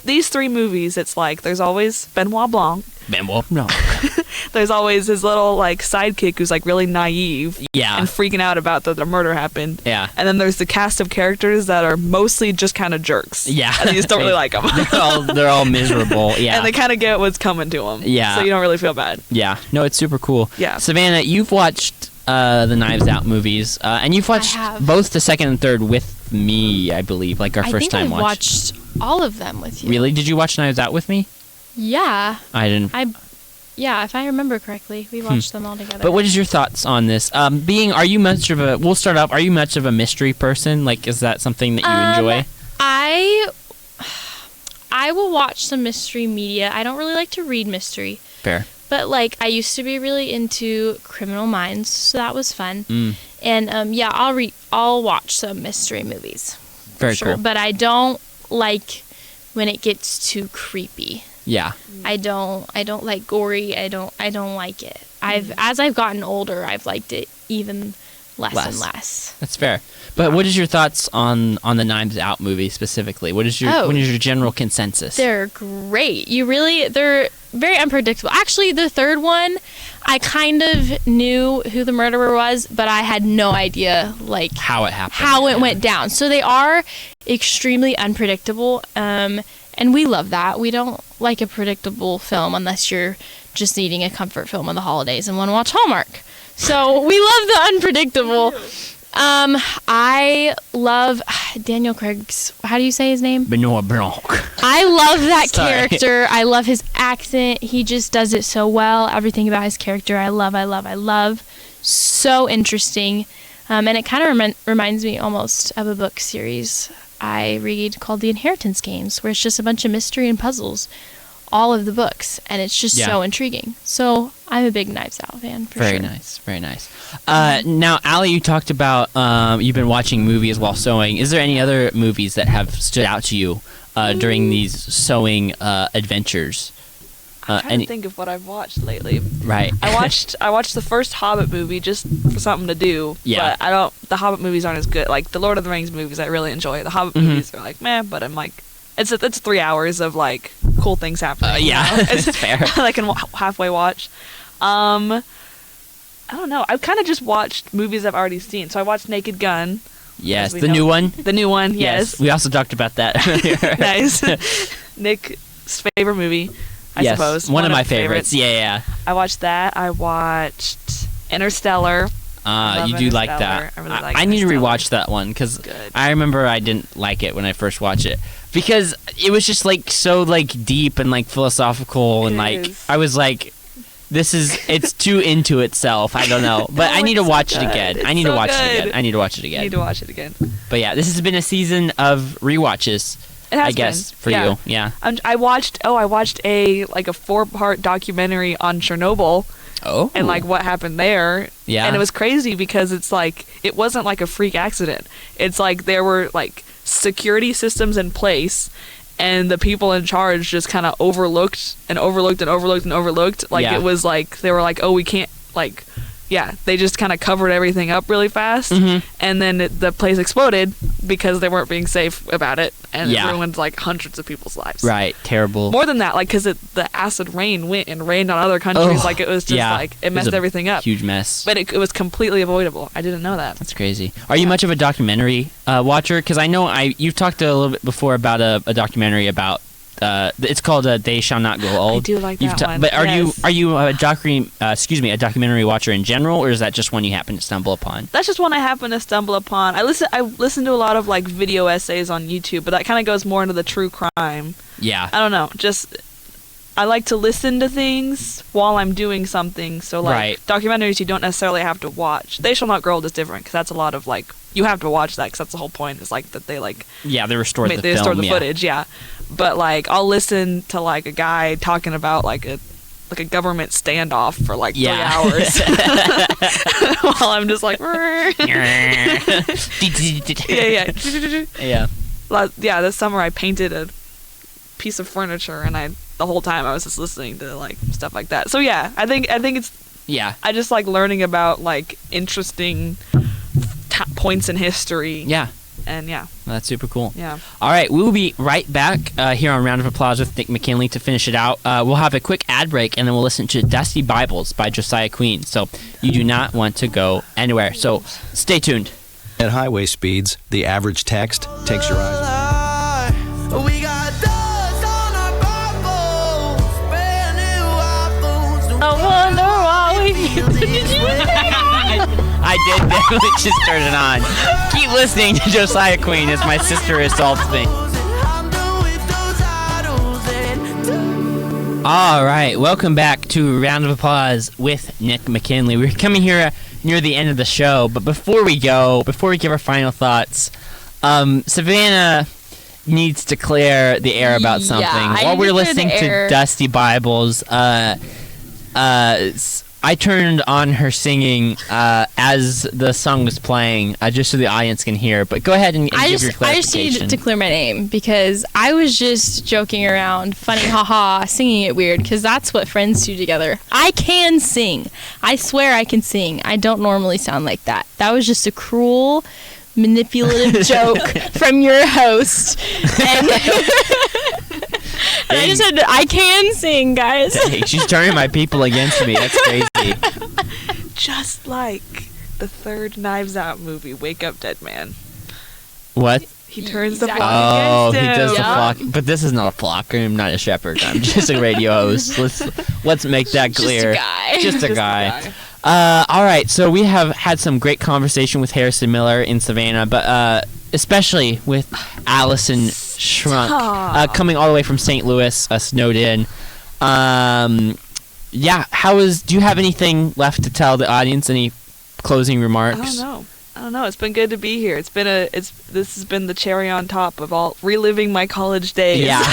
These three movies. It's like there's always Benoit Blanc. There's always his little like sidekick who's like really naive. And freaking out about that the murder happened. Yeah. And then there's the cast of characters that are mostly just kind of jerks. Yeah. And you just don't really like them. they're all miserable. Yeah. And they kind of get what's coming to them. Yeah. So you don't really feel bad. Yeah. No, it's super cool. Yeah. Savannah, you've watched the Knives Out movies, and you've watched both the second and third with me, I believe, like our first time watch. I watched all of them with you. Really? Did you watch Knives Out with me? Yeah. I didn't. Yeah, if I remember correctly, we watched them all together. But what is your thoughts on this? Are you much of a? We'll start off. Are you much of a mystery person? Like, is that something that you enjoy? I will watch some mystery media. I don't really like to read mystery. Fair. But like, I used to be really into Criminal Minds, so that was fun. And I'll watch some mystery movies. Very cool. But I don't like when it gets too creepy. Yeah. I don't like gory. I don't like it. As I've gotten older, I've liked it even less and less. That's fair. But what is your thoughts on the Knives Out movie specifically? What is your general consensus? They're great. They're very unpredictable. Actually, the third one, I kind of knew who the murderer was, but I had no idea like how it happened, how it went down. So they are extremely unpredictable. And we love that. We don't like a predictable film unless you're just needing a comfort film in the holidays and want to watch Hallmark. So we love the unpredictable. I love Daniel Craig's, how do you say his name? Benoit Blanc. I love that character. I love his accent. He just does it so well. Everything about his character I love. So interesting. And it kind of reminds me almost of a book series I read called The Inheritance Games, where it's just a bunch of mystery and puzzles, all of the books, and it's just so intriguing. So I'm a big Knives Out fan, for sure. Very nice. Now, Allie, you talked about you've been watching movies while sewing. Is there any other movies that have stood out to you during these sewing adventures? I'm trying to think of what I've watched lately. Right. I watched the first Hobbit movie just for something to do. Yeah. But the Hobbit movies aren't as good. Like the Lord of the Rings movies I really enjoy. The Hobbit movies are like meh, but I'm like it's 3 hours of like cool things happening. It's fair. I can halfway watch. I don't know. I've kind of just watched movies I've already seen. So I watched Naked Gun. Yes, the new one. The new one, yes. We also talked about that earlier. Nice. Nick's favorite movie. I suppose. One of my favorites. Yeah. I watched that. I watched Interstellar. You do like that. I really like I need to rewatch that one because I remember I didn't like it when I first watched it because it was just like so like deep and like philosophical and like I was like, it's too into itself. I don't know, but I need to watch it again. I need to watch it again. But yeah, this has been a season of rewatches. I guess for you, yeah. I watched a 4-part documentary on Chernobyl. Oh. And like what happened there. Yeah. And it was crazy because it's like it wasn't like a freak accident. It's like there were like security systems in place and the people in charge just kind of overlooked. Like it was like they were like, oh, we can't like yeah, they just kind of covered everything up really fast, and then the place exploded because they weren't being safe about it, and it ruined like hundreds of people's lives. Right, terrible. More than that, like because the acid rain went and rained on other countries, like it was just like it messed everything up. Huge mess. But it was completely avoidable. I didn't know that. That's crazy. Are you much of a documentary watcher? Because I know you've talked a little bit before about a documentary about. It's called "They Shall Not Grow Old." I do like that one. But are you a documentary watcher in general, or is that just one you happen to stumble upon? That's just one I happen to stumble upon. I listen to a lot of like video essays on YouTube, but that kind of goes more into the true crime. Yeah. I don't know. Just I like to listen to things while I'm doing something. So like documentaries, you don't necessarily have to watch. "They Shall Not Grow Old" is different because that's a lot of like you have to watch that because that's the whole point. Is like that they like they restored the they film, restored the footage. Yeah. But like I'll listen to like a guy talking about like a government standoff for like 3 hours while I'm just like yeah. This summer I painted a piece of furniture and the whole time I was just listening to like stuff like that. So yeah, I think it's I just like learning about like interesting points in history. Yeah. And well, that's super cool. Yeah. All right, we will be right back here on Round of Applause with Nick McKinley to finish it out. We'll have a quick ad break, and then we'll listen to Dusty Bibles by Josiah Queen. So you do not want to go anywhere. So stay tuned. At highway speeds, the average text takes your eyes. We got dust on our Bibles, brand new iPhones. I wonder why I did definitely just turn it on. Keep listening to Josiah Queen as my sister assaults me. All right, welcome back to Round of Applause with Nick McKinley. We're coming here near the end of the show, but before we give our final thoughts, Savannah needs to clear the air about something. While we're listening to Dusty Bibles, I turned on her singing as the song was playing, just so the audience can hear. But go ahead and give your clarification. I just need to clear my name because I was just joking around, funny, haha, singing it weird, because that's what friends do together. I can sing. I swear I can sing. I don't normally sound like that. That was just a cruel, manipulative joke from your host. And I just said, I can sing, guys. Dang, she's turning my people against me. That's crazy. Just like the third Knives Out movie, Wake Up Dead Man. What? He turns the flock against him. He does the flock. But this is not a flock. I'm not a shepherd. I'm just a radio host. Let's make that clear. Just a guy. All right, so we have had some great conversation with Harrison Miller in Savannah, but especially with Allison Schrunk, coming all the way from St. Louis, snowed in. Do you have anything left to tell the audience? Any closing remarks? I don't know. It's been good to be here. This has been the cherry on top of all reliving my college days. Yeah.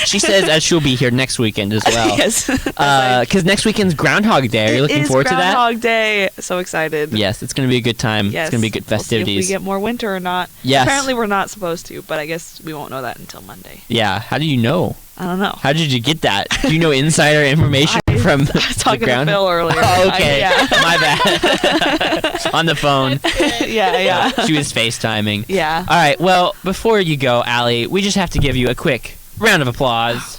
She says she'll be here next weekend as well. Yes. Because next weekend's Groundhog Day. Are you looking forward to that? Groundhog Day. So excited. Yes, it's going to be a good time. Yes. It's going to be good festivities. We'll see if we get more winter or not. Yes. Apparently we're not supposed to, but I guess we won't know that until Monday. Yeah. How do you know? I don't know. How did you get that? Do you know insider information from I was talking the ground? to Phil earlier. Oh, okay. My bad. On the phone. Yeah. She was FaceTiming. Yeah. All right. Well, before you go, Allie, we just have to give you a quick round of applause.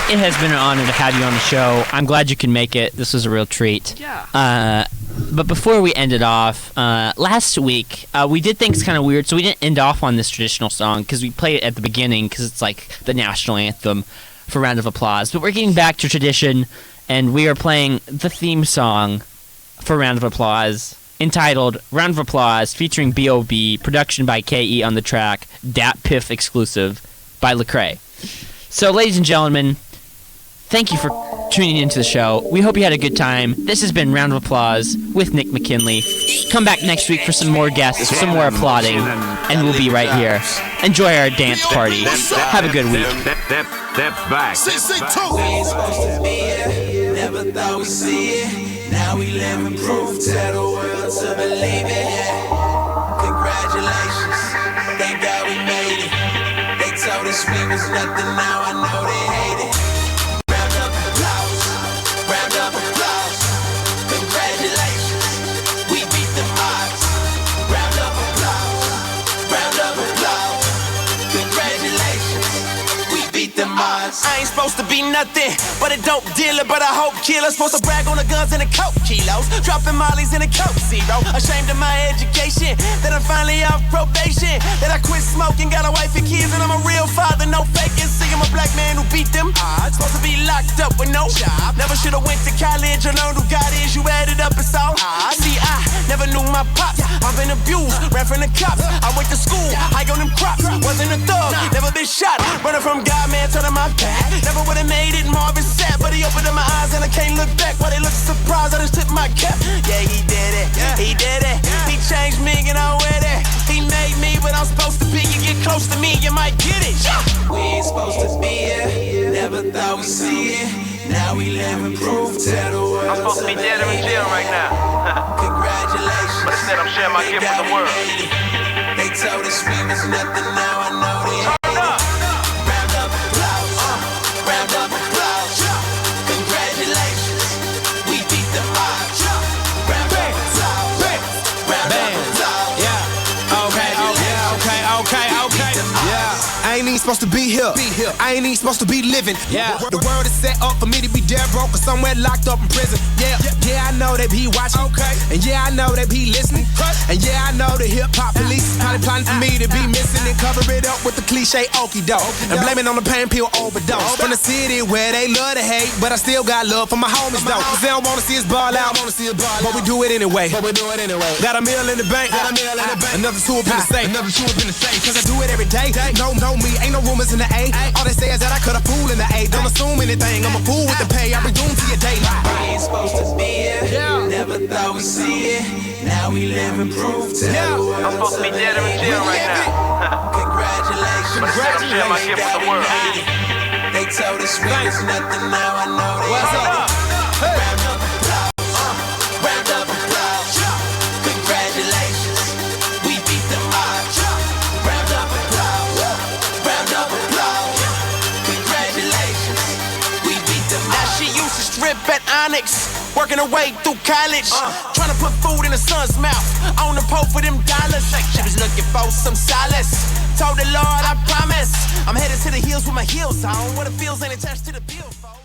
It has been an honor to have you on the show. I'm glad you can make it. This was a real treat. Yeah. But before we end it off, last week we did things kind of weird, so we didn't end off on this traditional song because we played it at the beginning because it's like the national anthem for Round of Applause. But we're getting back to tradition, and we are playing the theme song for Round of Applause, entitled Round of Applause, featuring B.O.B., production by K.E. on the track, Dat Piff exclusive by Lecrae. So, ladies and gentlemen, thank you for tuning into the show. We hope you had a good time. This has been Round of Applause with Nick McKinley. Come back next week for some more guests, some more applauding, and we'll be right here. Enjoy our dance party. Have a good week. Step back. Never thought we'd see it. Now we live in proof. Tell the world to believe it. Congratulations. Thank God we made it. They told us sweet was nothing, now I know they hate it. Round up applause, round up applause. Congratulations, we beat the odds. Round up applause, round up applause. Congratulations, we beat the odds. I ain't supposed to be nothing but a dope dealer, but a hope killer. Supposed to brag on the guns and the coke kilos, dropping mollies in a coke zero. Ashamed of my education, that I'm finally off probation, that I quit smoking, got a wife and kids, and I'm a real father, no faking. See, I'm a black man who beat them odds. Supposed to be locked up with no job. Never should've went to college or learned who God is. You added up, it's all odds. See, I never knew my pops. I've been abused, ran from the cops. I went to school, high on them crops. Wasn't a thug, never been shot. Running from God, man, turning my back. Never would've made it, Marvin Sapp, but he opened up my eyes and I can't look back. Why they look surprised, I just took my cap. Yeah, he did it, he did it. He changed me and I'm with it. He made me what I'm supposed to be. You get close to me, you might get it. We ain't supposed to be here, never thought we'd see it. Now we living proof, tell the world. I'm supposed to be dead or in jail right now. Congratulations, but instead I'm sharing my gift with the world. They told us we was nothing, now I know they hate it. Round up applause, round up applause. Congratulations, we beat the odds. Round up applause, round up applause. Yeah, I ain't even supposed to be here. I ain't even supposed to be living. Yeah, the world is set up for me to be dead broke or somewhere locked up in prison. Yeah, I know they be watching. And yeah, I know they be listening. And yeah, I know the hip hop police is probably plotting for me to be missing and cover it up with the cliche okie doke and blame it on the pain pill overdose. From the city where they love to hate, but I still got love for my homies though. Cause they don't wanna see us ball out, but we do it anyway. Got a meal in the bank, another two up in the safe. Cause I do it every day. No, me, ain't no rumors in the A. All they say is that I could've fooled in the A. Don't assume anything, I'm a fool with the pay. I bring doom to your day. We ain't supposed to be here, never thought we'd see it. Now we living proof, tell the world. I'm supposed to be dead or in jail right now. Congratulations, but instead I'm sharing my gift with the world. They told us we was nothing, now I know they hate it. Round up applause, round up applause. Congratulations, we beat the odds. Round up applause, round up applause. Congratulations, we beat the odds. Now she used to strip at Onyx, working her way through college, trying to put food in her son's mouth, on the pole for them dollars. She was looking for some solace, told the Lord I promise I'm headed to the hills with my heels on, where the fields ain't attached to the billfold.